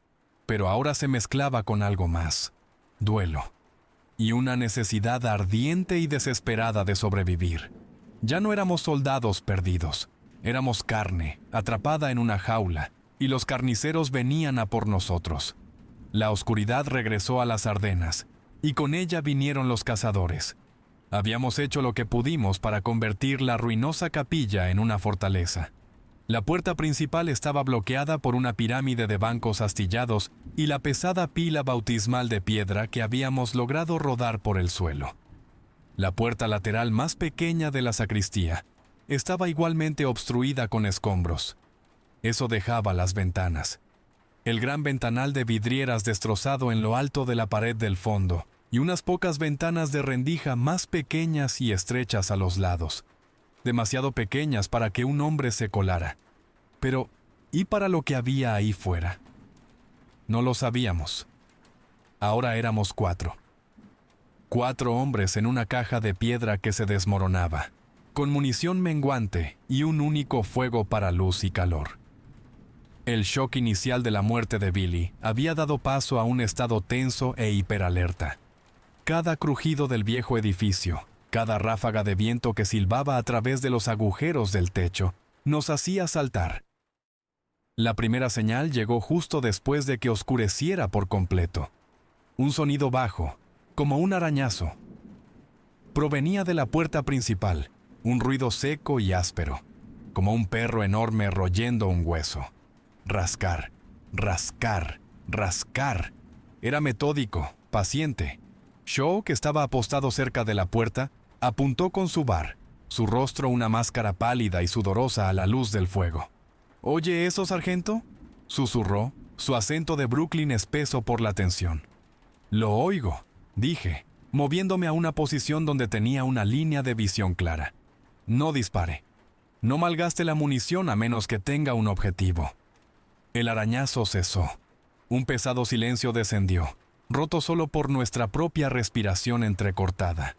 pero ahora se mezclaba con algo más: duelo, y una necesidad ardiente y desesperada de sobrevivir. Ya no éramos soldados perdidos, éramos carne, atrapada en una jaula, y los carniceros venían a por nosotros. La oscuridad regresó a las Ardenas, y con ella vinieron los cazadores. Habíamos hecho lo que pudimos para convertir la ruinosa capilla en una fortaleza. La puerta principal estaba bloqueada por una pirámide de bancos astillados y la pesada pila bautismal de piedra que habíamos logrado rodar por el suelo. La puerta lateral más pequeña de la sacristía estaba igualmente obstruida con escombros. Eso dejaba las ventanas. El gran ventanal de vidrieras destrozado en lo alto de la pared del fondo y unas pocas ventanas de rendija más pequeñas y estrechas a los lados. Demasiado pequeñas para que un hombre se colara. Pero, ¿y para lo que había ahí fuera? No lo sabíamos. Ahora éramos 4. 4 hombres en una caja de piedra que se desmoronaba, con munición menguante y un único fuego para luz y calor. El shock inicial de la muerte de Billy había dado paso a un estado tenso e hiperalerta. Cada crujido del viejo edificio, cada ráfaga de viento que silbaba a través de los agujeros del techo, nos hacía saltar. La primera señal llegó justo después de que oscureciera por completo. Un sonido bajo, como un arañazo. Provenía de la puerta principal, un ruido seco y áspero, como un perro enorme royendo un hueso. Rascar, rascar, rascar. Era metódico, paciente. Shaw, que estaba apostado cerca de la puerta, apuntó con su bar, su rostro una máscara pálida y sudorosa a la luz del fuego. «¿Oye eso, sargento?», susurró, su acento de Brooklyn espeso por la tensión. «Lo oigo», dije, moviéndome a una posición donde tenía una línea de visión clara. «No dispare. No malgaste la munición a menos que tenga un objetivo». El arañazo cesó. Un pesado silencio descendió, roto solo por nuestra propia respiración entrecortada.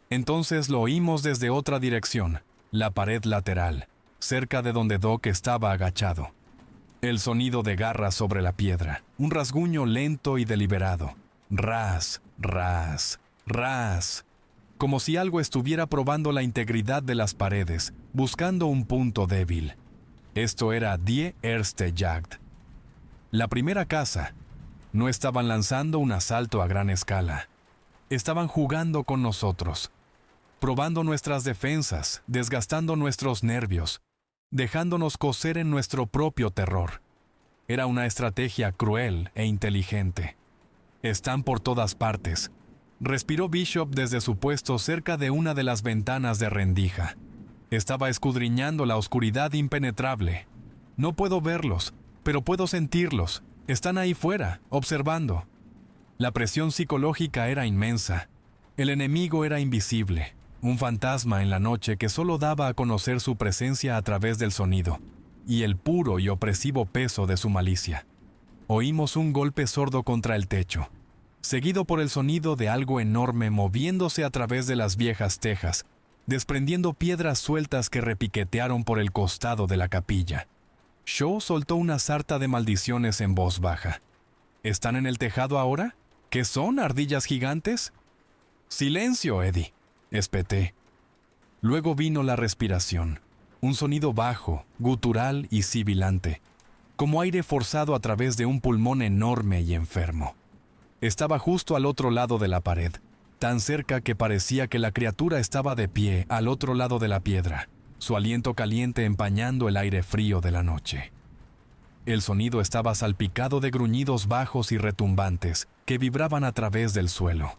Entonces lo oímos desde otra dirección, la pared lateral, cerca de donde Doc estaba agachado. El sonido de garras sobre la piedra, un rasguño lento y deliberado. Ras, ras, ras. Como si algo estuviera probando la integridad de las paredes, buscando un punto débil. Esto era Die erste Jagd. La primera caza. No estaban lanzando un asalto a gran escala. Estaban jugando con nosotros, probando nuestras defensas, desgastando nuestros nervios, dejándonos cocer en nuestro propio terror. Era una estrategia cruel e inteligente. «Están por todas partes», respiró Bishop desde su puesto cerca de una de las ventanas de rendija. Estaba escudriñando la oscuridad impenetrable. «No puedo verlos, pero puedo sentirlos. Están ahí fuera, observando». La presión psicológica era inmensa. El enemigo era invisible, un fantasma en la noche que solo daba a conocer su presencia a través del sonido y el puro y opresivo peso de su malicia. Oímos un golpe sordo contra el techo, seguido por el sonido de algo enorme moviéndose a través de las viejas tejas, desprendiendo piedras sueltas que repiquetearon por el costado de la capilla. Shaw soltó una sarta de maldiciones en voz baja. ¿Están en el tejado ahora? ¿Qué son, ardillas gigantes? ¡Silencio, Eddie!, espeté. Luego vino la respiración, un sonido bajo, gutural y sibilante, como aire forzado a través de un pulmón enorme y enfermo. Estaba justo al otro lado de la pared, tan cerca que parecía que la criatura estaba de pie al otro lado de la piedra, su aliento caliente empañando el aire frío de la noche. El sonido estaba salpicado de gruñidos bajos y retumbantes que vibraban a través del suelo.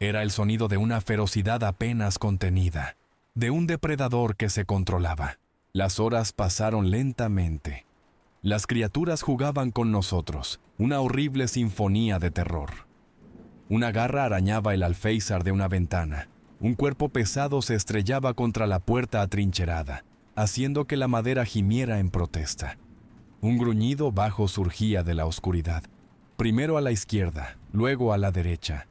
Era el sonido de una ferocidad apenas contenida, de un depredador que se controlaba. Las horas pasaron lentamente. Las criaturas jugaban con nosotros, una horrible sinfonía de terror. Una garra arañaba el alféizar de una ventana. Un cuerpo pesado se estrellaba contra la puerta atrincherada, haciendo que la madera gimiera en protesta. Un gruñido bajo surgía de la oscuridad, primero a la izquierda, luego a la derecha,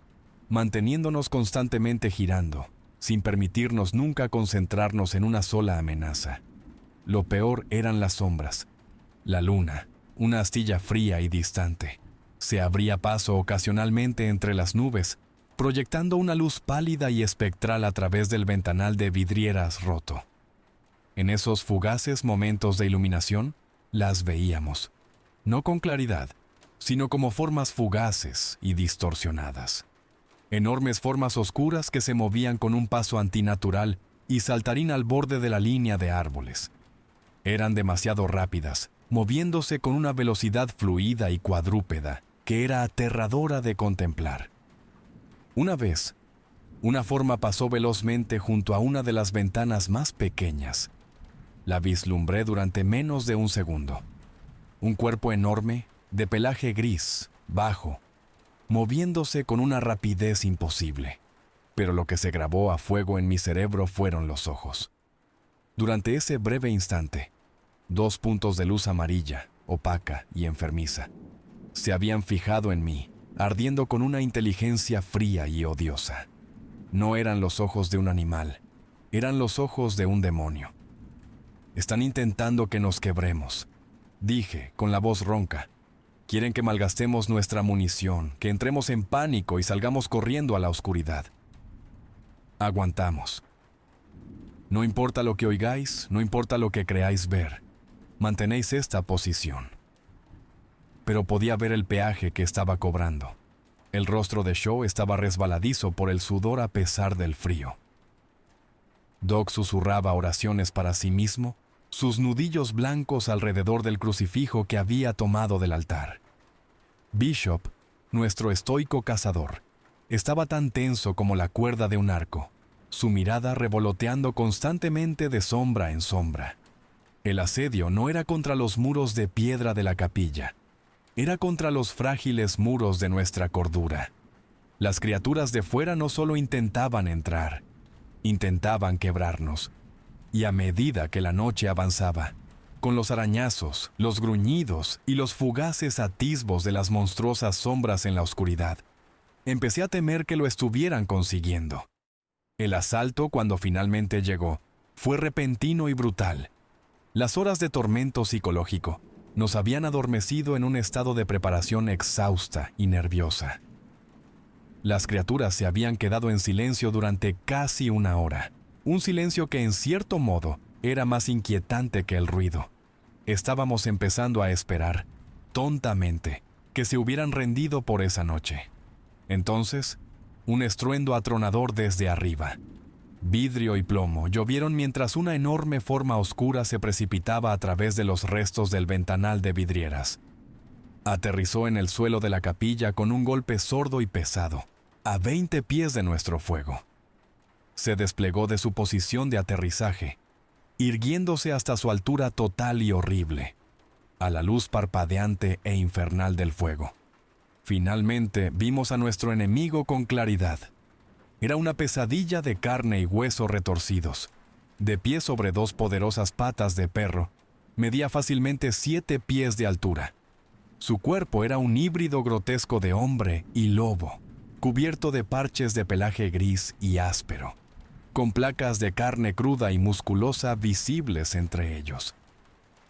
manteniéndonos constantemente girando, sin permitirnos nunca concentrarnos en una sola amenaza. Lo peor eran las sombras. La luna, una astilla fría y distante, se abría paso ocasionalmente entre las nubes, proyectando una luz pálida y espectral a través del ventanal de vidrieras roto. En esos fugaces momentos de iluminación, las veíamos, no con claridad, sino como formas fugaces y distorsionadas. Enormes formas oscuras que se movían con un paso antinatural y saltarín al borde de la línea de árboles. Eran demasiado rápidas, moviéndose con una velocidad fluida y cuadrúpeda que era aterradora de contemplar. Una vez, una forma pasó velozmente junto a una de las ventanas más pequeñas. La vislumbré durante menos de un segundo. Un cuerpo enorme, de pelaje gris, bajo, moviéndose con una rapidez imposible. Pero lo que se grabó a fuego en mi cerebro fueron los ojos. Durante ese breve instante, 2 puntos de luz amarilla, opaca y enfermiza, se habían fijado en mí, ardiendo con una inteligencia fría y odiosa. No eran los ojos de un animal, eran los ojos de un demonio. Están intentando que nos quebremos, dije con la voz ronca. Quieren que malgastemos nuestra munición, que entremos en pánico y salgamos corriendo a la oscuridad. Aguantamos. No importa lo que oigáis, no importa lo que creáis ver, mantenéis esta posición. Pero podía ver el peaje que estaba cobrando. El rostro de Shaw estaba resbaladizo por el sudor a pesar del frío. Doc susurraba oraciones para sí mismo, sus nudillos blancos alrededor del crucifijo que había tomado del altar. Bishop, nuestro estoico cazador, estaba tan tenso como la cuerda de un arco, su mirada revoloteando constantemente de sombra en sombra. El asedio no era contra los muros de piedra de la capilla, era contra los frágiles muros de nuestra cordura. Las criaturas de fuera no solo intentaban entrar, intentaban quebrarnos. Y a medida que la noche avanzaba, con los arañazos, los gruñidos y los fugaces atisbos de las monstruosas sombras en la oscuridad, empecé a temer que lo estuvieran consiguiendo. El asalto, cuando finalmente llegó, fue repentino y brutal. Las horas de tormento psicológico nos habían adormecido en un estado de preparación exhausta y nerviosa. Las criaturas se habían quedado en silencio durante casi una hora. Un silencio que en cierto modo era más inquietante que el ruido. Estábamos empezando a esperar, tontamente, que se hubieran rendido por esa noche. Entonces, un estruendo atronador desde arriba. Vidrio y plomo llovieron mientras una enorme forma oscura se precipitaba a través de los restos del ventanal de vidrieras. Aterrizó en el suelo de la capilla con un golpe sordo y pesado, a 20 pies de nuestro fuego. Se desplegó de su posición de aterrizaje, irguiéndose hasta su altura total y horrible, a la luz parpadeante e infernal del fuego. Finalmente vimos a nuestro enemigo con claridad. Era una pesadilla de carne y hueso retorcidos. De pie sobre 2 poderosas patas de perro, medía fácilmente 7 pies de altura. Su cuerpo era un híbrido grotesco de hombre y lobo, cubierto de parches de pelaje gris y áspero. con placas de carne cruda y musculosa visibles entre ellos.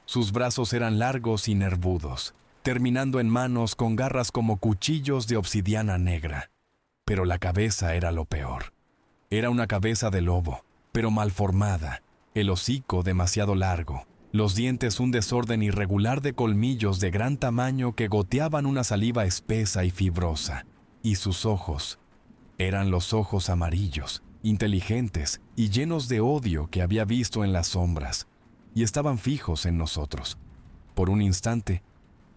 Sus brazos eran largos y nervudos, terminando en manos con garras como cuchillos de obsidiana negra. Pero la cabeza era lo peor. Era una cabeza de lobo, pero mal formada, el hocico demasiado largo, los dientes un desorden irregular de colmillos de gran tamaño que goteaban una saliva espesa y fibrosa, y sus ojos eran los ojos amarillos, inteligentes y llenos de odio que había visto en las sombras, y estaban fijos en nosotros. Por un instante,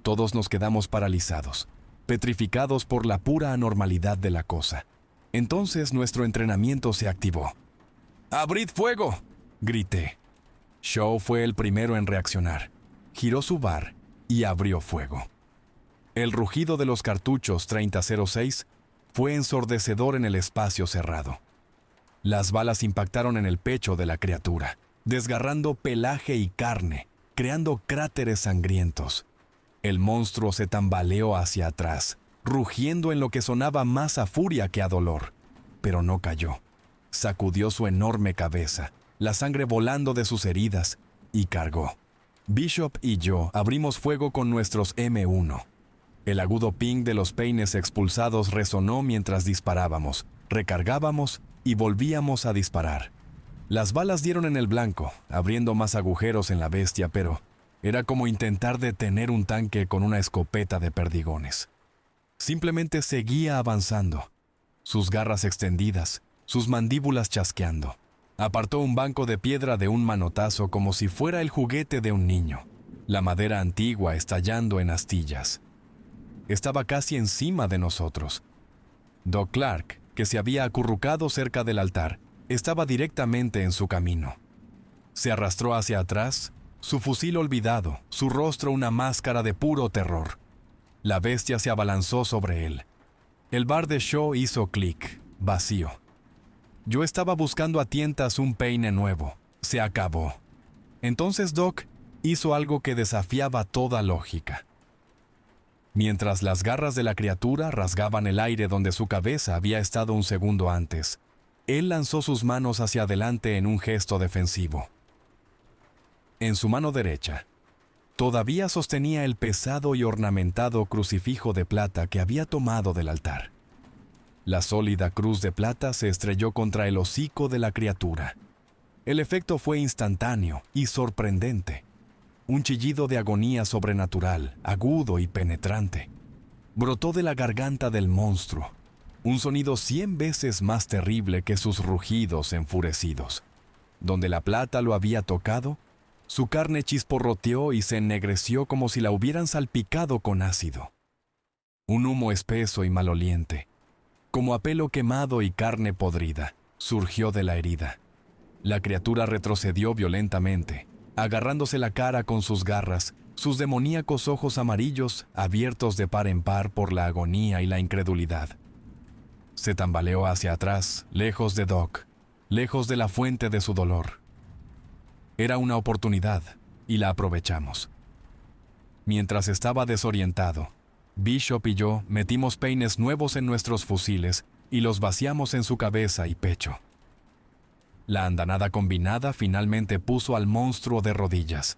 todos nos quedamos paralizados, petrificados por la pura anormalidad de la cosa. Entonces nuestro entrenamiento se activó. ¡Abrid fuego!, grité. Shaw fue el primero en reaccionar. Giró su bar y abrió fuego. El rugido de los cartuchos 30-06 fue ensordecedor en el espacio cerrado. Las balas impactaron en el pecho de la criatura, desgarrando pelaje y carne, creando cráteres sangrientos. El monstruo se tambaleó hacia atrás, rugiendo en lo que sonaba más a furia que a dolor, pero no cayó. Sacudió su enorme cabeza, la sangre volando de sus heridas, y cargó. Bishop y yo abrimos fuego con nuestros M1. El agudo ping de los peines expulsados resonó mientras disparábamos, recargábamos y volvíamos a disparar. Las balas dieron en el blanco, abriendo más agujeros en la bestia, pero era como intentar detener un tanque con una escopeta de perdigones. Simplemente seguía avanzando, sus garras extendidas, sus mandíbulas chasqueando. Apartó un banco de piedra de un manotazo como si fuera el juguete de un niño, la madera antigua estallando en astillas. Estaba casi encima de nosotros. Doc Clark, que se había acurrucado cerca del altar, estaba directamente en su camino. Se arrastró hacia atrás, su fusil olvidado, su rostro una máscara de puro terror. La bestia se abalanzó sobre él. El bar de Shaw hizo clic, vacío. Yo estaba buscando a tientas un peine nuevo. Se acabó. Entonces Doc hizo algo que desafiaba toda lógica. Mientras las garras de la criatura rasgaban el aire donde su cabeza había estado un segundo antes, él lanzó sus manos hacia adelante en un gesto defensivo. En su mano derecha, todavía sostenía el pesado y ornamentado crucifijo de plata que había tomado del altar. La sólida cruz de plata se estrelló contra el hocico de la criatura. El efecto fue instantáneo y sorprendente. Un chillido de agonía sobrenatural, agudo y penetrante, brotó de la garganta del monstruo, un sonido 100 veces más terrible que sus rugidos enfurecidos. Donde la plata lo había tocado, su carne chisporroteó y se ennegreció como si la hubieran salpicado con ácido. Un humo espeso y maloliente, como a pelo quemado y carne podrida, surgió de la herida. La criatura retrocedió violentamente, agarrándose la cara con sus garras, sus demoníacos ojos amarillos abiertos de par en par por la agonía y la incredulidad. Se tambaleó hacia atrás, lejos de Doc, lejos de la fuente de su dolor. Era una oportunidad, y la aprovechamos. Mientras estaba desorientado, Bishop y yo metimos peines nuevos en nuestros fusiles y los vaciamos en su cabeza y pecho. La andanada combinada finalmente puso al monstruo de rodillas.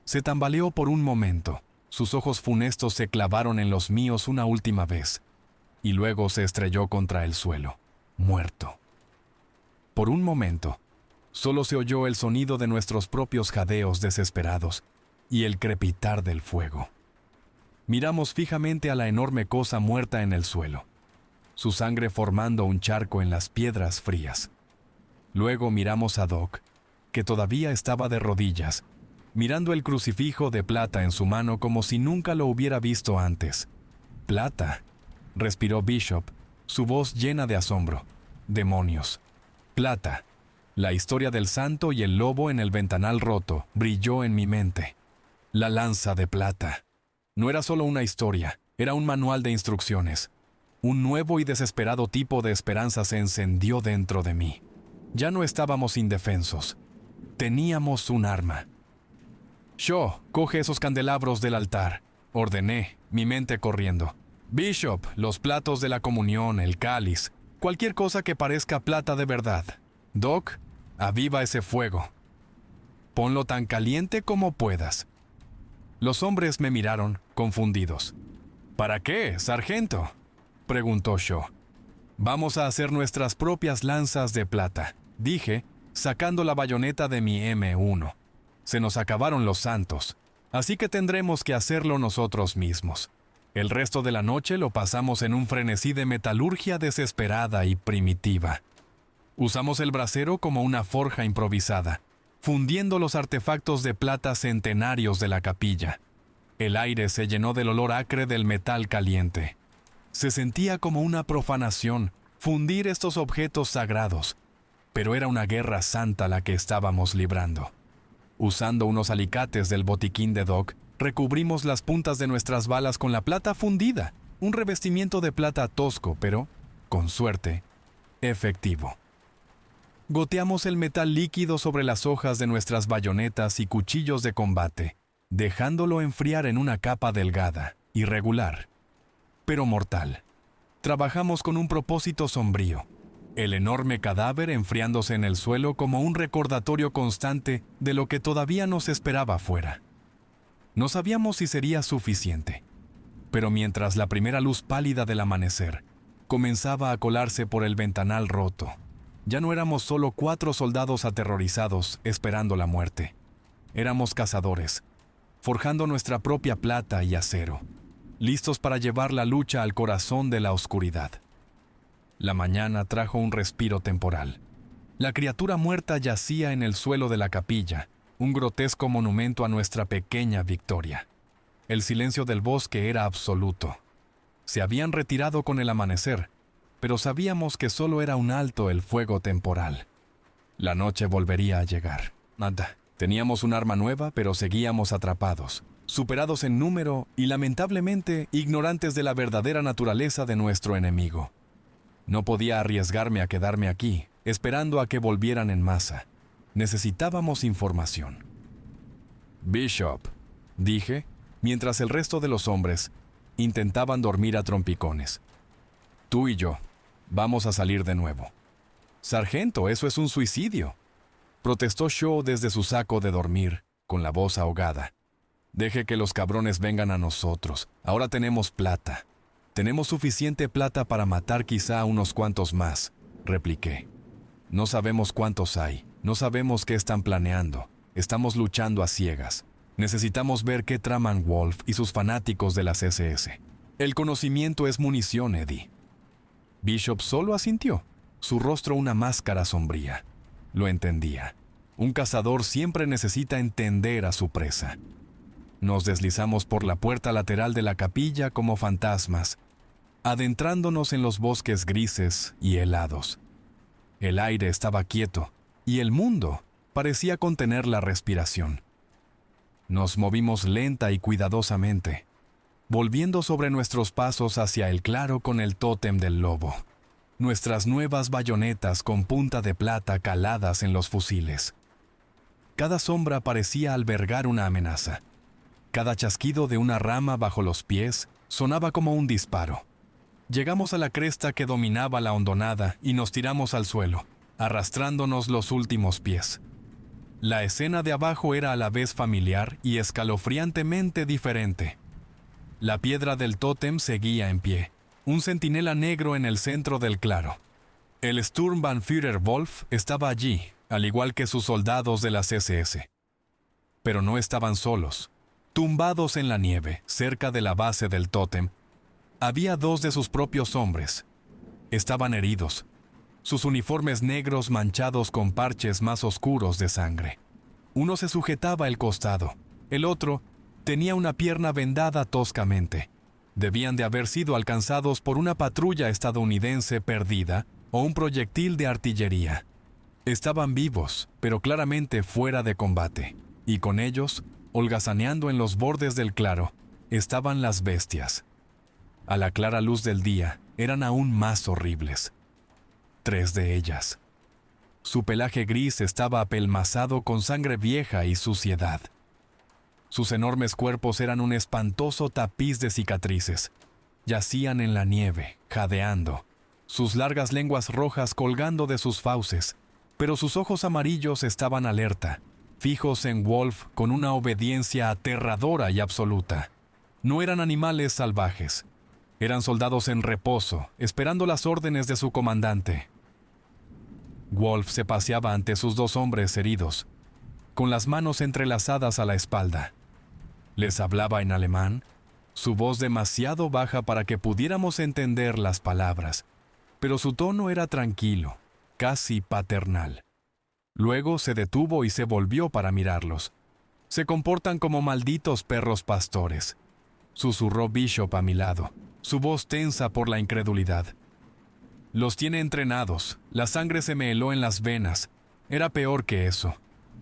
Se tambaleó por un momento, sus ojos funestos se clavaron en los míos una última vez, y luego se estrelló contra el suelo, muerto. Por un momento, solo se oyó el sonido de nuestros propios jadeos desesperados y el crepitar del fuego. Miramos fijamente a la enorme cosa muerta en el suelo, su sangre formando un charco en las piedras frías. Luego miramos a Doc, que todavía estaba de rodillas, mirando el crucifijo de plata en su mano como si nunca lo hubiera visto antes. «Plata», respiró Bishop, su voz llena de asombro. «Demonios. Plata». La historia del santo y el lobo en el ventanal roto brilló en mi mente. La lanza de plata. No era solo una historia, era un manual de instrucciones. Un nuevo y desesperado tipo de esperanza se encendió dentro de mí. Ya no estábamos indefensos. Teníamos un arma. «Shaw, coge esos candelabros del altar», ordené, mi mente corriendo. «Bishop, los platos de la comunión, el cáliz, cualquier cosa que parezca plata de verdad». Doc, aviva ese fuego. Ponlo tan caliente como puedas. Los hombres me miraron, confundidos. ¿Para qué, sargento?, preguntó Shaw. Vamos a hacer nuestras propias lanzas de plata, dije, sacando la bayoneta de mi M1. Se nos acabaron los santos, así que tendremos que hacerlo nosotros mismos. El resto de la noche lo pasamos en un frenesí de metalurgia desesperada y primitiva. Usamos el brasero como una forja improvisada, fundiendo los artefactos de plata centenarios de la capilla. El aire se llenó del olor acre del metal caliente. Se sentía como una profanación fundir estos objetos sagrados, pero era una guerra santa la que estábamos librando. Usando unos alicates del botiquín de Doc, recubrimos las puntas de nuestras balas con la plata fundida, un revestimiento de plata tosco, pero, con suerte, efectivo. Goteamos el metal líquido sobre las hojas de nuestras bayonetas y cuchillos de combate, dejándolo enfriar en una capa delgada, irregular, pero mortal. Trabajamos con un propósito sombrío, el enorme cadáver enfriándose en el suelo como un recordatorio constante de lo que todavía nos esperaba afuera. No sabíamos si sería suficiente, pero mientras la primera luz pálida del amanecer comenzaba a colarse por el ventanal roto, ya no éramos solo 4 soldados aterrorizados esperando la muerte. Éramos cazadores, forjando nuestra propia plata y acero, listos para llevar la lucha al corazón de la oscuridad. La mañana trajo un respiro temporal. La criatura muerta yacía en el suelo de la capilla, un grotesco monumento a nuestra pequeña victoria. El silencio del bosque era absoluto. Se habían retirado con el amanecer, pero sabíamos que solo era un alto el fuego temporal. La noche volvería a llegar. Nada. Teníamos un arma nueva, pero seguíamos atrapados, superados en número y lamentablemente ignorantes de la verdadera naturaleza de nuestro enemigo. No podía arriesgarme a quedarme aquí, esperando a que volvieran en masa. Necesitábamos información. Bishop, dije, mientras el resto de los hombres intentaban dormir a trompicones. Tú y yo, vamos a salir de nuevo. Sargento, eso es un suicidio, protestó Shaw desde su saco de dormir, con la voz ahogada. Deje que los cabrones vengan a nosotros. Ahora tenemos plata. Tenemos suficiente plata para matar quizá a unos cuantos más, repliqué. No sabemos cuántos hay, no sabemos qué están planeando. Estamos luchando a ciegas. Necesitamos ver qué traman Wolf y sus fanáticos de las SS. El conocimiento es munición, Eddie. Bishop solo asintió, su rostro una máscara sombría. Lo entendía. Un cazador siempre necesita entender a su presa. Nos deslizamos por la puerta lateral de la capilla como fantasmas, adentrándonos en los bosques grises y helados. El aire estaba quieto y el mundo parecía contener la respiración. Nos movimos lenta y cuidadosamente, volviendo sobre nuestros pasos hacia el claro con el tótem del lobo. Nuestras nuevas bayonetas con punta de plata caladas en los fusiles. Cada sombra parecía albergar una amenaza. Cada chasquido de una rama bajo los pies sonaba como un disparo. Llegamos a la cresta que dominaba la hondonada y nos tiramos al suelo, arrastrándonos los últimos pies. La escena de abajo era a la vez familiar y escalofriantemente diferente. La piedra del tótem seguía en pie, un centinela negro en el centro del claro. El Sturmbannführer Wolf estaba allí, al igual que sus soldados de las SS. Pero no estaban solos. Tumbados en la nieve, cerca de la base del tótem, había 2 de sus propios hombres. Estaban heridos, sus uniformes negros manchados con parches más oscuros de sangre. Uno se sujetaba el costado, el otro tenía una pierna vendada toscamente. Debían de haber sido alcanzados por una patrulla estadounidense perdida o un proyectil de artillería. Estaban vivos, pero claramente fuera de combate, y con ellos, holgazaneando en los bordes del claro, estaban las bestias. A la clara luz del día, eran aún más horribles. 3 de ellas. Su pelaje gris estaba apelmazado con sangre vieja y suciedad. Sus enormes cuerpos eran un espantoso tapiz de cicatrices. Yacían en la nieve, jadeando, sus largas lenguas rojas colgando de sus fauces, pero sus ojos amarillos estaban alerta, fijos en Wolf con una obediencia aterradora y absoluta. No eran animales salvajes. Eran soldados en reposo, esperando las órdenes de su comandante. Wolf se paseaba ante sus dos hombres heridos, con las manos entrelazadas a la espalda. Les hablaba en alemán, su voz demasiado baja para que pudiéramos entender las palabras, pero su tono era tranquilo, casi paternal. Luego se detuvo y se volvió para mirarlos. Se comportan como malditos perros pastores, susurró Bishop a mi lado, su voz tensa por la incredulidad. Los tiene entrenados, la sangre se me heló en las venas. Era peor que eso.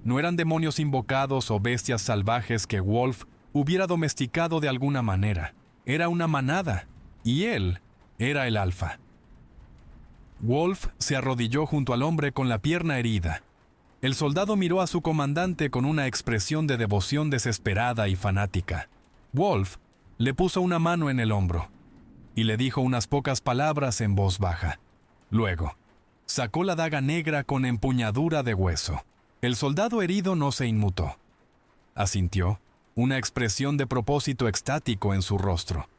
No eran demonios invocados o bestias salvajes que Wolf hubiera domesticado de alguna manera. Era una manada, y él era el alfa. Wolf se arrodilló junto al hombre con la pierna herida. El soldado miró a su comandante con una expresión de devoción desesperada y fanática. Wolf le puso una mano en el hombro y le dijo unas pocas palabras en voz baja. Luego, sacó la daga negra con empuñadura de hueso. El soldado herido no se inmutó. Asintió, una expresión de propósito extático en su rostro.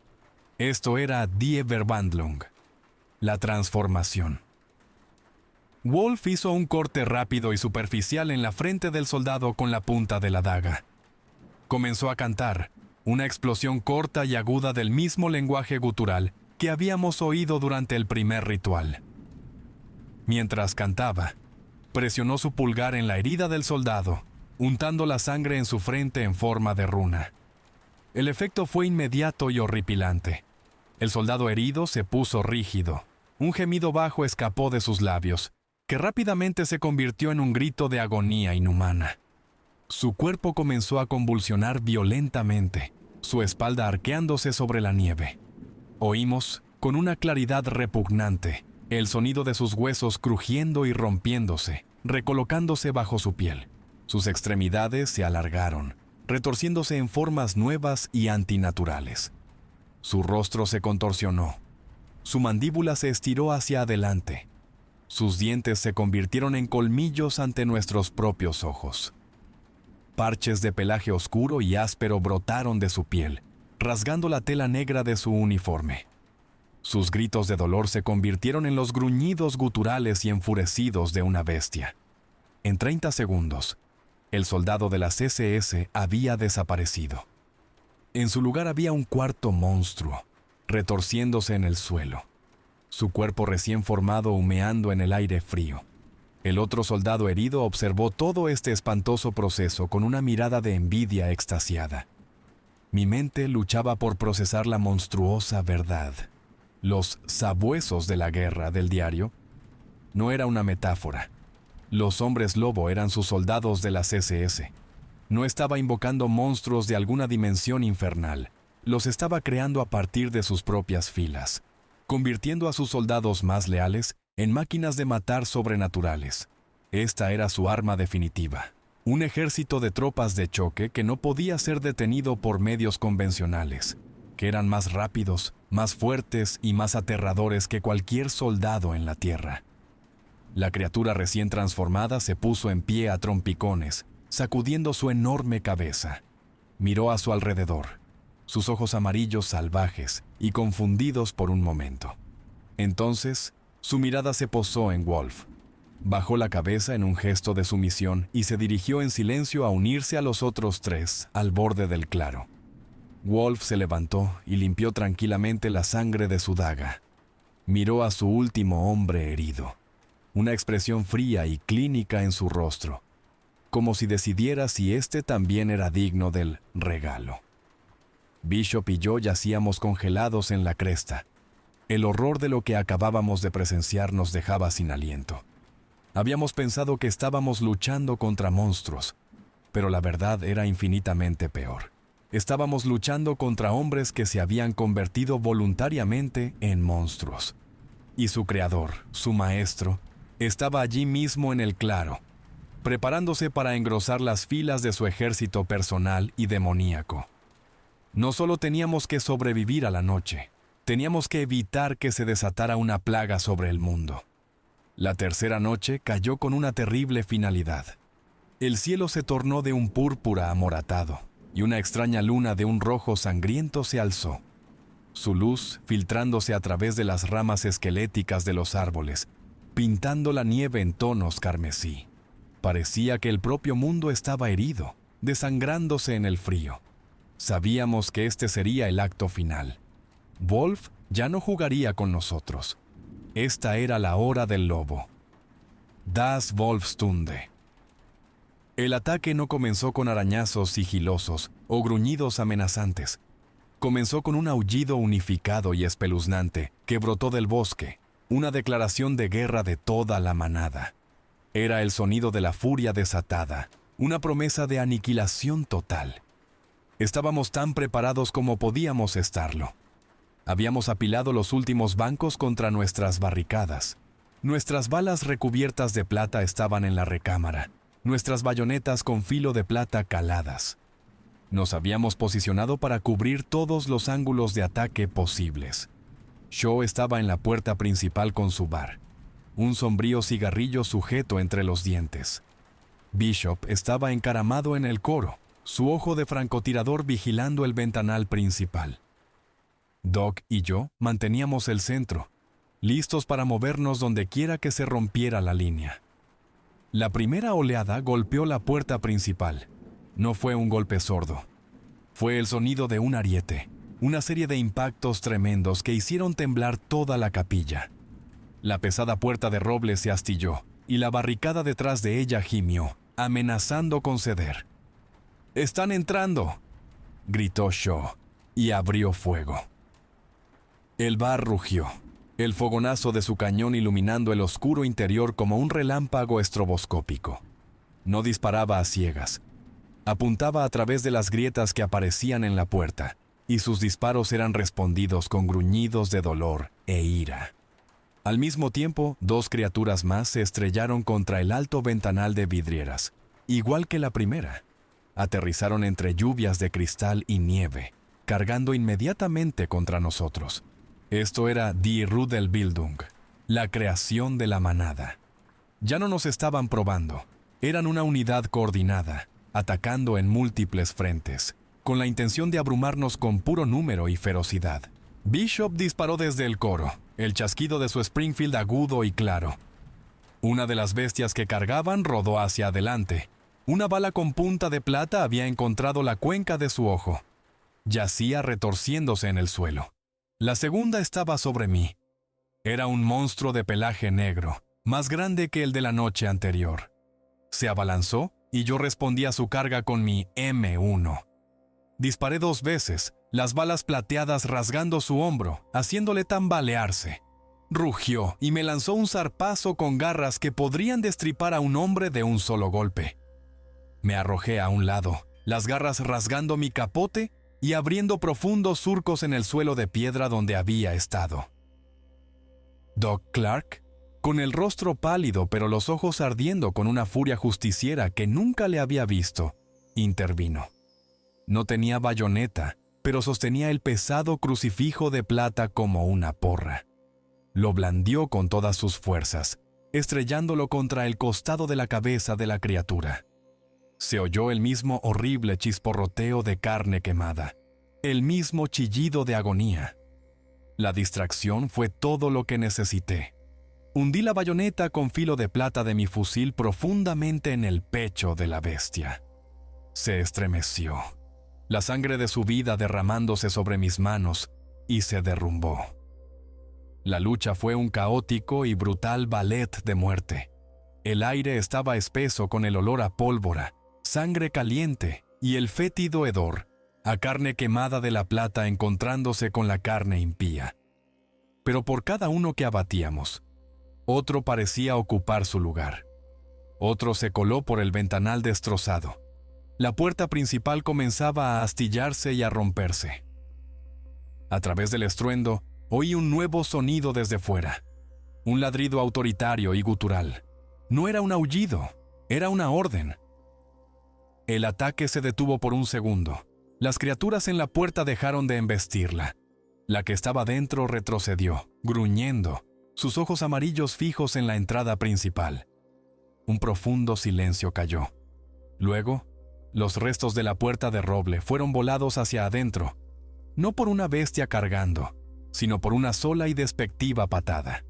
Esto era Die Verwandlung, la transformación. Wolf hizo un corte rápido y superficial en la frente del soldado con la punta de la daga. Comenzó a cantar, una explosión corta y aguda del mismo lenguaje gutural que habíamos oído durante el primer ritual. Mientras cantaba, presionó su pulgar en la herida del soldado, untando la sangre en su frente en forma de runa. El efecto fue inmediato y horripilante. El soldado herido se puso rígido. Un gemido bajo escapó de sus labios, que rápidamente se convirtió en un grito de agonía inhumana. Su cuerpo comenzó a convulsionar violentamente, su espalda arqueándose sobre la nieve. Oímos, con una claridad repugnante, el sonido de sus huesos crujiendo y rompiéndose, recolocándose bajo su piel. Sus extremidades se alargaron, retorciéndose en formas nuevas y antinaturales. Su rostro se contorsionó. Su mandíbula se estiró hacia adelante. Sus dientes se convirtieron en colmillos ante nuestros propios ojos. Parches de pelaje oscuro y áspero brotaron de su piel, rasgando la tela negra de su uniforme. Sus gritos de dolor se convirtieron en los gruñidos guturales y enfurecidos de una bestia. En 30 segundos, el soldado de las SS había desaparecido. En su lugar había un cuarto monstruo, retorciéndose en el suelo, su cuerpo recién formado humeando en el aire frío. El otro soldado herido observó todo este espantoso proceso con una mirada de envidia extasiada. Mi mente luchaba por procesar la monstruosa verdad. Los sabuesos de la guerra del diario no era una metáfora. Los hombres lobo eran sus soldados de las SS. No estaba invocando monstruos de alguna dimensión infernal. Los estaba creando a partir de sus propias filas, convirtiendo a sus soldados más leales en máquinas de matar sobrenaturales. Esta era su arma definitiva. Un ejército de tropas de choque que no podía ser detenido por medios convencionales, que eran más rápidos, más fuertes y más aterradores que cualquier soldado en la tierra. La criatura recién transformada se puso en pie a trompicones, sacudiendo su enorme cabeza. Miró a su alrededor, sus ojos amarillos salvajes y confundidos por un momento. Entonces, su mirada se posó en Wolf. Bajó la cabeza en un gesto de sumisión y se dirigió en silencio a unirse a los otros tres al borde del claro. Wolf se levantó y limpió tranquilamente la sangre de su daga. Miró a su último hombre herido, una expresión fría y clínica en su rostro, como si decidiera si éste también era digno del regalo. Bishop y yo yacíamos congelados en la cresta. El horror de lo que acabábamos de presenciar nos dejaba sin aliento. Habíamos pensado que estábamos luchando contra monstruos, pero la verdad era infinitamente peor. Estábamos luchando contra hombres que se habían convertido voluntariamente en monstruos. Y su creador, su maestro, estaba allí mismo en el claro, preparándose para engrosar las filas de su ejército personal y demoníaco. No solo teníamos que sobrevivir a la noche, teníamos que evitar que se desatara una plaga sobre el mundo. La tercera noche cayó con una terrible finalidad. El cielo se tornó de un púrpura amoratado, y una extraña luna de un rojo sangriento se alzó. Su luz, filtrándose a través de las ramas esqueléticas de los árboles, pintando la nieve en tonos carmesí. Parecía que el propio mundo estaba herido, desangrándose en el frío. Sabíamos que este sería el acto final. Wolf ya no jugaría con nosotros. Esta era la hora del lobo. Das Wolfstunde. El ataque no comenzó con arañazos sigilosos o gruñidos amenazantes. Comenzó con un aullido unificado y espeluznante que brotó del bosque, una declaración de guerra de toda la manada. Era el sonido de la furia desatada, una promesa de aniquilación total. Estábamos tan preparados como podíamos estarlo. Habíamos apilado los últimos bancos contra nuestras barricadas. Nuestras balas recubiertas de plata estaban en la recámara, nuestras bayonetas con filo de plata caladas. Nos habíamos posicionado para cubrir todos los ángulos de ataque posibles. Shaw estaba en la puerta principal con su bar, un sombrío cigarrillo sujeto entre los dientes. Bishop estaba encaramado en el coro, su ojo de francotirador vigilando el ventanal principal. Doc y yo manteníamos el centro, listos para movernos donde quiera que se rompiera la línea. La primera oleada golpeó la puerta principal. No fue un golpe sordo. Fue el sonido de un ariete, una serie de impactos tremendos que hicieron temblar toda la capilla. La pesada puerta de roble se astilló y la barricada detrás de ella gimió, amenazando con ceder. «¡Están entrando!», gritó Shaw, y abrió fuego. El bar rugió, el fogonazo de su cañón iluminando el oscuro interior como un relámpago estroboscópico. No disparaba a ciegas. Apuntaba a través de las grietas que aparecían en la puerta, y sus disparos eran respondidos con gruñidos de dolor e ira. Al mismo tiempo, dos criaturas más se estrellaron contra el alto ventanal de vidrieras, igual que la primera. Aterrizaron entre lluvias de cristal y nieve, cargando inmediatamente contra nosotros. Esto era Die Rudelbildung, la creación de la manada. Ya no nos estaban probando, eran una unidad coordinada, atacando en múltiples frentes, con la intención de abrumarnos con puro número y ferocidad. Bishop disparó desde el coro, el chasquido de su Springfield agudo y claro. Una de las bestias que cargaban rodó hacia adelante. Una bala con punta de plata había encontrado la cuenca de su ojo. Yacía retorciéndose en el suelo. La segunda estaba sobre mí. Era un monstruo de pelaje negro, más grande que el de la noche anterior. Se abalanzó y yo respondí a su carga con mi M1. Disparé 2 veces, las balas plateadas rasgando su hombro, haciéndole tambalearse. Rugió y me lanzó un zarpazo con garras que podrían destripar a un hombre de un solo golpe. Me arrojé a un lado, las garras rasgando mi capote y abriendo profundos surcos en el suelo de piedra donde había estado. Doc Clark, con el rostro pálido pero los ojos ardiendo con una furia justiciera que nunca le había visto, intervino. No tenía bayoneta, pero sostenía el pesado crucifijo de plata como una porra. Lo blandió con todas sus fuerzas, estrellándolo contra el costado de la cabeza de la criatura. Se oyó el mismo horrible chisporroteo de carne quemada, el mismo chillido de agonía. La distracción fue todo lo que necesité. Hundí la bayoneta con filo de plata de mi fusil profundamente en el pecho de la bestia. Se estremeció, la sangre de su vida derramándose sobre mis manos, y se derrumbó. La lucha fue un caótico y brutal ballet de muerte. El aire estaba espeso con el olor a pólvora, sangre caliente y el fétido hedor, a carne quemada de la plata encontrándose con la carne impía. Pero por cada uno que abatíamos, otro parecía ocupar su lugar. Otro se coló por el ventanal destrozado. La puerta principal comenzaba a astillarse y a romperse. A través del estruendo, oí un nuevo sonido desde fuera. Un ladrido autoritario y gutural. No era un aullido, era una orden. El ataque se detuvo por un segundo. Las criaturas en la puerta dejaron de embestirla. La que estaba dentro retrocedió, gruñendo, sus ojos amarillos fijos en la entrada principal. Un profundo silencio cayó. Luego, los restos de la puerta de roble fueron volados hacia adentro, no por una bestia cargando, sino por una sola y despectiva patada.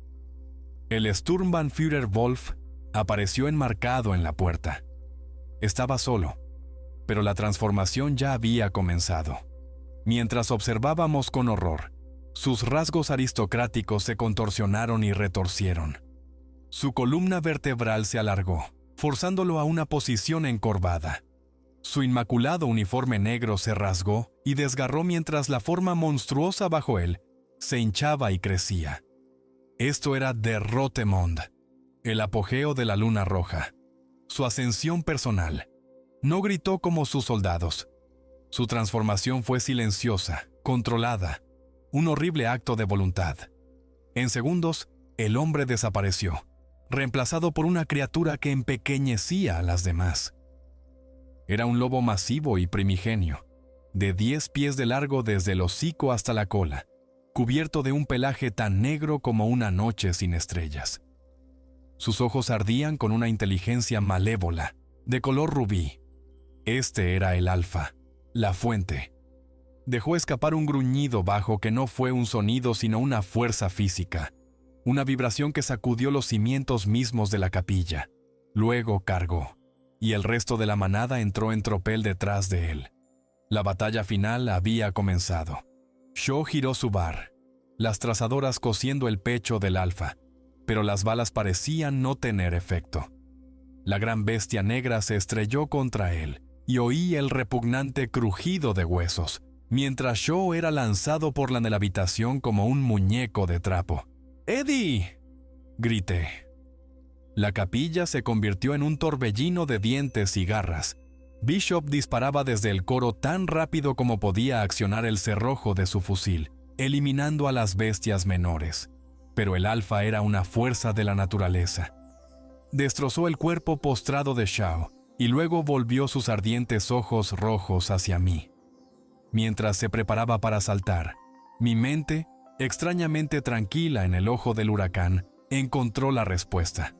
El Sturmbannführer Wolf apareció enmarcado en la puerta. Estaba solo, pero la transformación ya había comenzado. Mientras observábamos con horror, sus rasgos aristocráticos se contorsionaron y retorcieron. Su columna vertebral se alargó, forzándolo a una posición encorvada. Su inmaculado uniforme negro se rasgó y desgarró mientras la forma monstruosa bajo él se hinchaba y crecía. Esto era de Rotemond, el apogeo de la luna roja, su ascensión personal. No gritó como sus soldados. Su transformación fue silenciosa, controlada, un horrible acto de voluntad. En segundos, el hombre desapareció, reemplazado por una criatura que empequeñecía a las demás. Era un lobo masivo y primigenio, de 10 pies de largo desde el hocico hasta la cola, cubierto de un pelaje tan negro como una noche sin estrellas. Sus ojos ardían con una inteligencia malévola, de color rubí. Este era el Alfa, la fuente. Dejó escapar un gruñido bajo que no fue un sonido sino una fuerza física, una vibración que sacudió los cimientos mismos de la capilla. Luego cargó, y el resto de la manada entró en tropel detrás de él. La batalla final había comenzado. Shaw giró su bar, las trazadoras cosiendo el pecho del Alfa, pero las balas parecían no tener efecto. La gran bestia negra se estrelló contra él, y oí el repugnante crujido de huesos, mientras Shaw era lanzado por la de la habitación como un muñeco de trapo. ¡Eddie!, grité. La capilla se convirtió en un torbellino de dientes y garras. Bishop disparaba desde el coro tan rápido como podía accionar el cerrojo de su fusil, eliminando a las bestias menores. Pero el Alfa era una fuerza de la naturaleza. Destrozó el cuerpo postrado de Shaw y luego volvió sus ardientes ojos rojos hacia mí. Mientras se preparaba para saltar, mi mente, extrañamente tranquila en el ojo del huracán, encontró la respuesta.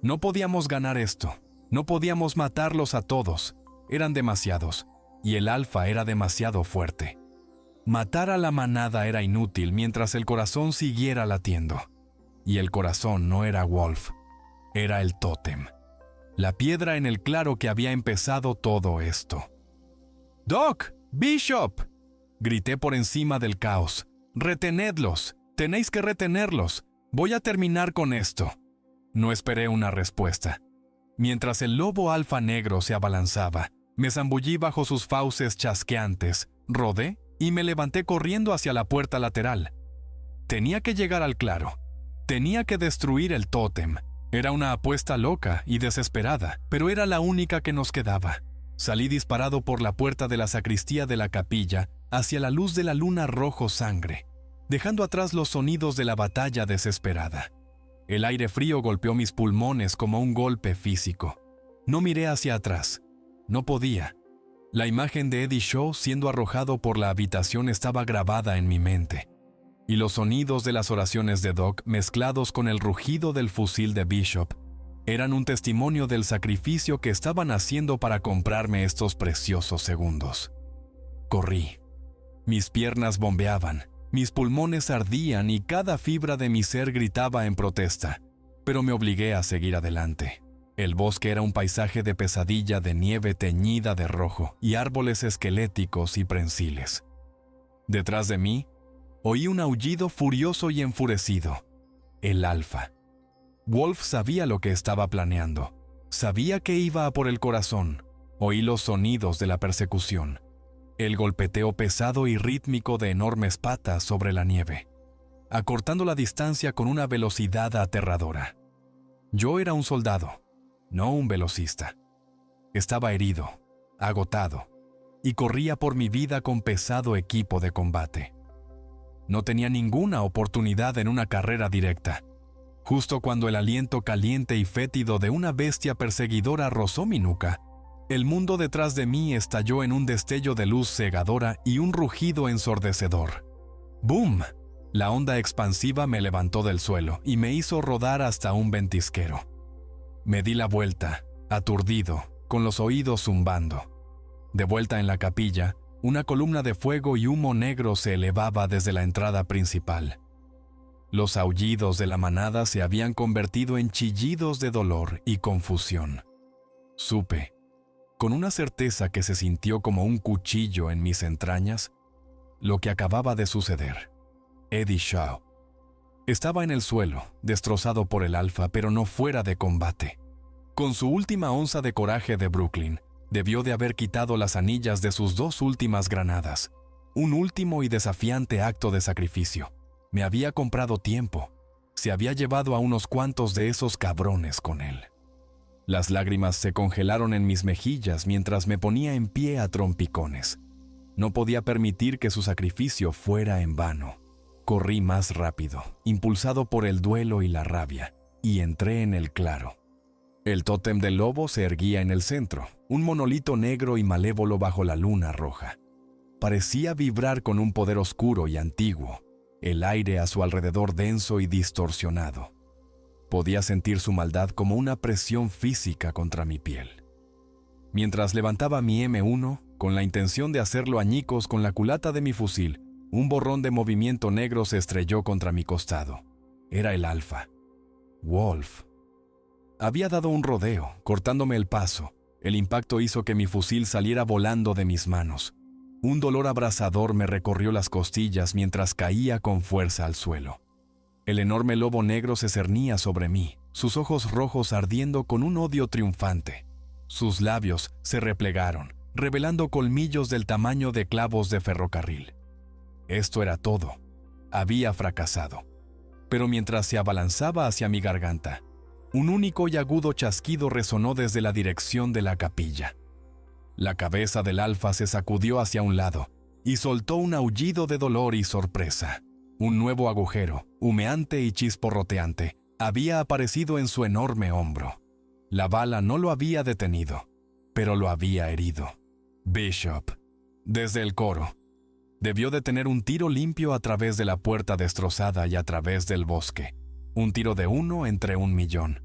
No podíamos ganar esto, no podíamos matarlos a todos, eran demasiados, y el Alfa era demasiado fuerte. Matar a la manada era inútil mientras el corazón siguiera latiendo. Y el corazón no era Wolf, era el tótem, la piedra en el claro que había empezado todo esto. ¡Doc! ¡Bishop!, grité por encima del caos. ¡Retenedlos! ¡Tenéis que retenerlos! ¡Voy a terminar con esto! No esperé una respuesta. Mientras el lobo alfa negro se abalanzaba, me zambullí bajo sus fauces chasqueantes, rodé y me levanté corriendo hacia la puerta lateral. Tenía que llegar al claro. Tenía que destruir el tótem. Era una apuesta loca y desesperada, pero era la única que nos quedaba. Salí disparado por la puerta de la sacristía de la capilla hacia la luz de la luna rojo sangre, dejando atrás los sonidos de la batalla desesperada. El aire frío golpeó mis pulmones como un golpe físico. No miré hacia atrás. No podía. La imagen de Eddie Shaw siendo arrojado por la habitación estaba grabada en mi mente, y los sonidos de las oraciones de Doc mezclados con el rugido del fusil de Bishop eran un testimonio del sacrificio que estaban haciendo para comprarme estos preciosos segundos. Corrí. Mis piernas bombeaban, mis pulmones ardían y cada fibra de mi ser gritaba en protesta, pero me obligué a seguir adelante. El bosque era un paisaje de pesadilla de nieve teñida de rojo y árboles esqueléticos y prensiles. Detrás de mí, oí un aullido furioso y enfurecido. El Alfa. Wolf sabía lo que estaba planeando. Sabía que iba a por el corazón. Oí los sonidos de la persecución. El golpeteo pesado y rítmico de enormes patas sobre la nieve, acortando la distancia con una velocidad aterradora. Yo era un soldado, no un velocista. Estaba herido, agotado, y corría por mi vida con pesado equipo de combate. No tenía ninguna oportunidad en una carrera directa. Justo cuando el aliento caliente y fétido de una bestia perseguidora rozó mi nuca, el mundo detrás de mí estalló en un destello de luz cegadora y un rugido ensordecedor. ¡Bum! La onda expansiva me levantó del suelo y me hizo rodar hasta un ventisquero. Me di la vuelta, aturdido, con los oídos zumbando. De vuelta en la capilla, una columna de fuego y humo negro se elevaba desde la entrada principal. Los aullidos de la manada se habían convertido en chillidos de dolor y confusión. Supe, con una certeza que se sintió como un cuchillo en mis entrañas, lo que acababa de suceder. Eddie Shaw estaba en el suelo, destrozado por el Alfa, pero no fuera de combate. Con su última onza de coraje de Brooklyn, debió de haber quitado las anillas de sus 2 últimas granadas. Un último y desafiante acto de sacrificio. Me había comprado tiempo. Se había llevado a unos cuantos de esos cabrones con él. Las lágrimas se congelaron en mis mejillas mientras me ponía en pie a trompicones. No podía permitir que su sacrificio fuera en vano. Corrí más rápido, impulsado por el duelo y la rabia, y entré en el claro. El tótem del lobo se erguía en el centro, un monolito negro y malévolo bajo la luna roja. Parecía vibrar con un poder oscuro y antiguo, el aire a su alrededor denso y distorsionado. Podía sentir su maldad como una presión física contra mi piel. Mientras levantaba mi M1, con la intención de hacerlo añicos con la culata de mi fusil, un borrón de movimiento negro se estrelló contra mi costado. Era el Alfa. Wolf. Había dado un rodeo, cortándome el paso. El impacto hizo que mi fusil saliera volando de mis manos. Un dolor abrasador me recorrió las costillas mientras caía con fuerza al suelo. El enorme lobo negro se cernía sobre mí, sus ojos rojos ardiendo con un odio triunfante. Sus labios se replegaron, revelando colmillos del tamaño de clavos de ferrocarril. Esto era todo. Había fracasado. Pero mientras se abalanzaba hacia mi garganta, un único y agudo chasquido resonó desde la dirección de la capilla. La cabeza del Alfa se sacudió hacia un lado y soltó un aullido de dolor y sorpresa. Un nuevo agujero, humeante y chisporroteante, había aparecido en su enorme hombro. La bala no lo había detenido, pero lo había herido. Bishop, desde el coro, debió de tener un tiro limpio a través de la puerta destrozada y a través del bosque. Un tiro de 1 entre 1.000.000.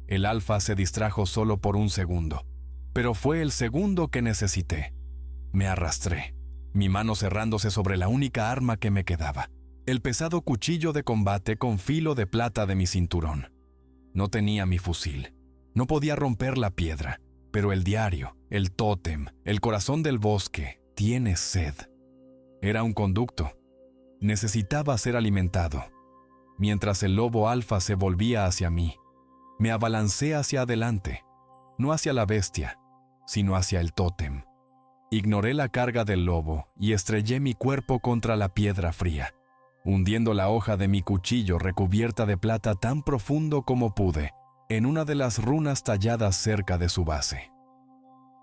El Alfa se distrajo solo por un segundo, pero fue el segundo que necesité. Me arrastré, mi mano cerrándose sobre la única arma que me quedaba, el pesado cuchillo de combate con filo de plata de mi cinturón. No tenía mi fusil, no podía romper la piedra, pero el diario, el tótem, el corazón del bosque, tiene sed. Era un conducto. Necesitaba ser alimentado. Mientras el lobo Alfa se volvía hacia mí, me abalancé hacia adelante, no hacia la bestia, sino hacia el tótem. Ignoré la carga del lobo y estrellé mi cuerpo contra la piedra fría, hundiendo la hoja de mi cuchillo recubierta de plata tan profundo como pude, en una de las runas talladas cerca de su base.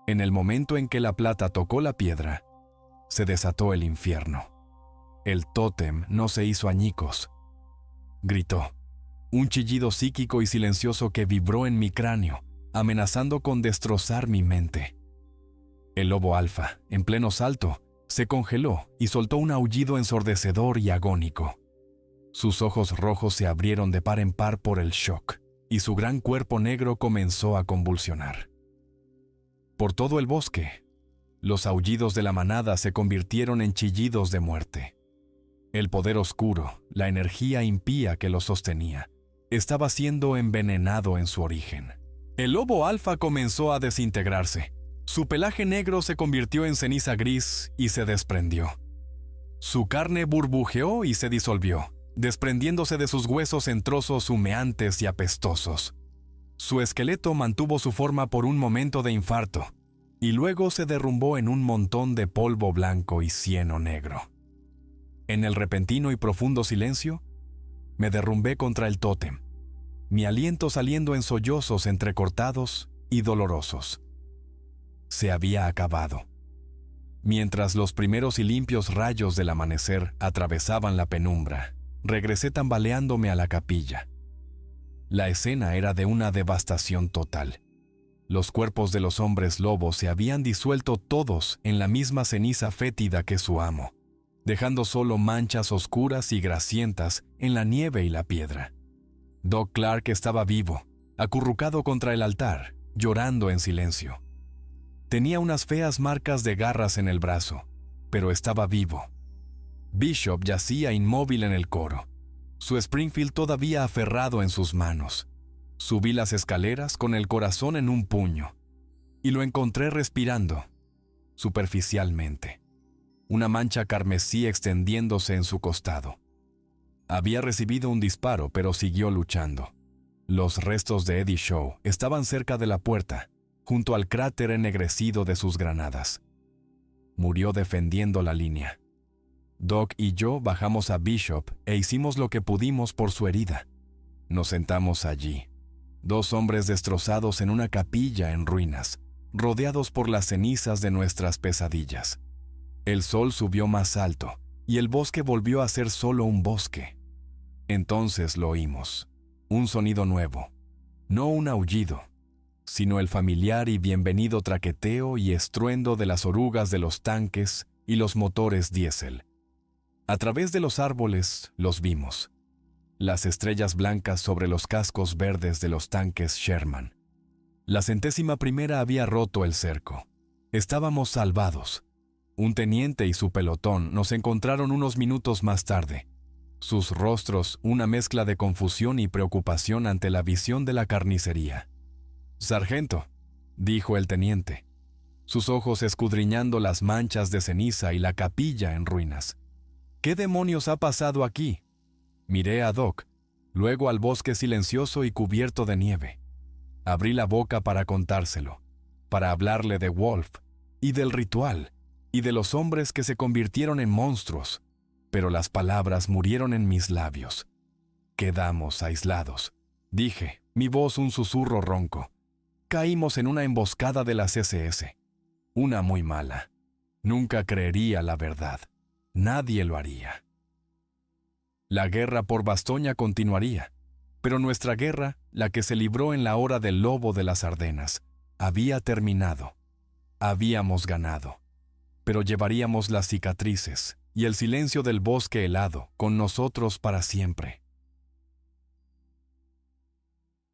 En el momento en que la plata tocó la piedra, se desató el infierno. El tótem no se hizo añicos. Gritó, un chillido psíquico y silencioso que vibró en mi cráneo, amenazando con destrozar mi mente. El lobo Alfa, en pleno salto, se congeló y soltó un aullido ensordecedor y agónico. Sus ojos rojos se abrieron de par en par por el shock, y su gran cuerpo negro comenzó a convulsionar. Por todo el bosque, los aullidos de la manada se convirtieron en chillidos de muerte. El poder oscuro, la energía impía que lo sostenía, estaba siendo envenenado en su origen. El lobo Alfa comenzó a desintegrarse. Su pelaje negro se convirtió en ceniza gris y se desprendió. Su carne burbujeó y se disolvió, desprendiéndose de sus huesos en trozos humeantes y apestosos. Su esqueleto mantuvo su forma por un momento de infarto, y luego se derrumbó en un montón de polvo blanco y cieno negro. En el repentino y profundo silencio, me derrumbé contra el tótem, mi aliento saliendo en sollozos entrecortados y dolorosos. Se había acabado. Mientras los primeros y limpios rayos del amanecer atravesaban la penumbra, regresé tambaleándome a la capilla. La escena era de una devastación total. Los cuerpos de los hombres lobos se habían disuelto todos en la misma ceniza fétida que su amo. dejando solo manchas oscuras y grasientas en la nieve y la piedra. Doc Clark estaba vivo, acurrucado contra el altar, llorando en silencio. Tenía unas feas marcas de garras en el brazo, pero estaba vivo. Bishop yacía inmóvil en el coro, su Springfield todavía aferrado en sus manos. Subí las escaleras con el corazón en un puño, y lo encontré respirando, superficialmente, una mancha carmesí extendiéndose en su costado. Había recibido un disparo, pero siguió luchando. Los restos de Eddie Shaw estaban cerca de la puerta, junto al cráter ennegrecido de sus granadas. Murió defendiendo la línea. Doc y yo bajamos a Bishop e hicimos lo que pudimos por su herida. Nos sentamos allí, 2 hombres destrozados en una capilla en ruinas, rodeados por las cenizas de nuestras pesadillas. El sol subió más alto y el bosque volvió a ser solo un bosque. Entonces lo oímos, un sonido nuevo, no un aullido, sino el familiar y bienvenido traqueteo y estruendo de las orugas de los tanques y los motores diésel. A través de los árboles los vimos, las estrellas blancas sobre los cascos verdes de los tanques Sherman. La 101ª había roto el cerco. Estábamos salvados. Un teniente y su pelotón nos encontraron unos minutos más tarde. Sus rostros una mezcla de confusión y preocupación ante la visión de la carnicería. «Sargento», dijo el teniente, sus ojos escudriñando las manchas de ceniza y la capilla en ruinas. «¿Qué demonios ha pasado aquí?» Miré a Doc, luego al bosque silencioso y cubierto de nieve. Abrí la boca para contárselo, para hablarle de Wolf, y del ritual, y de los hombres que se convirtieron en monstruos, pero las palabras murieron en mis labios. Quedamos aislados, dije, mi voz un susurro ronco. Caímos en una emboscada de las SS, una muy mala. Nunca creería la verdad, nadie lo haría. La guerra por Bastoña continuaría, pero nuestra guerra, la que se libró en la hora del lobo de las Ardenas, había terminado. Habíamos ganado, pero llevaríamos las cicatrices y el silencio del bosque helado con nosotros para siempre.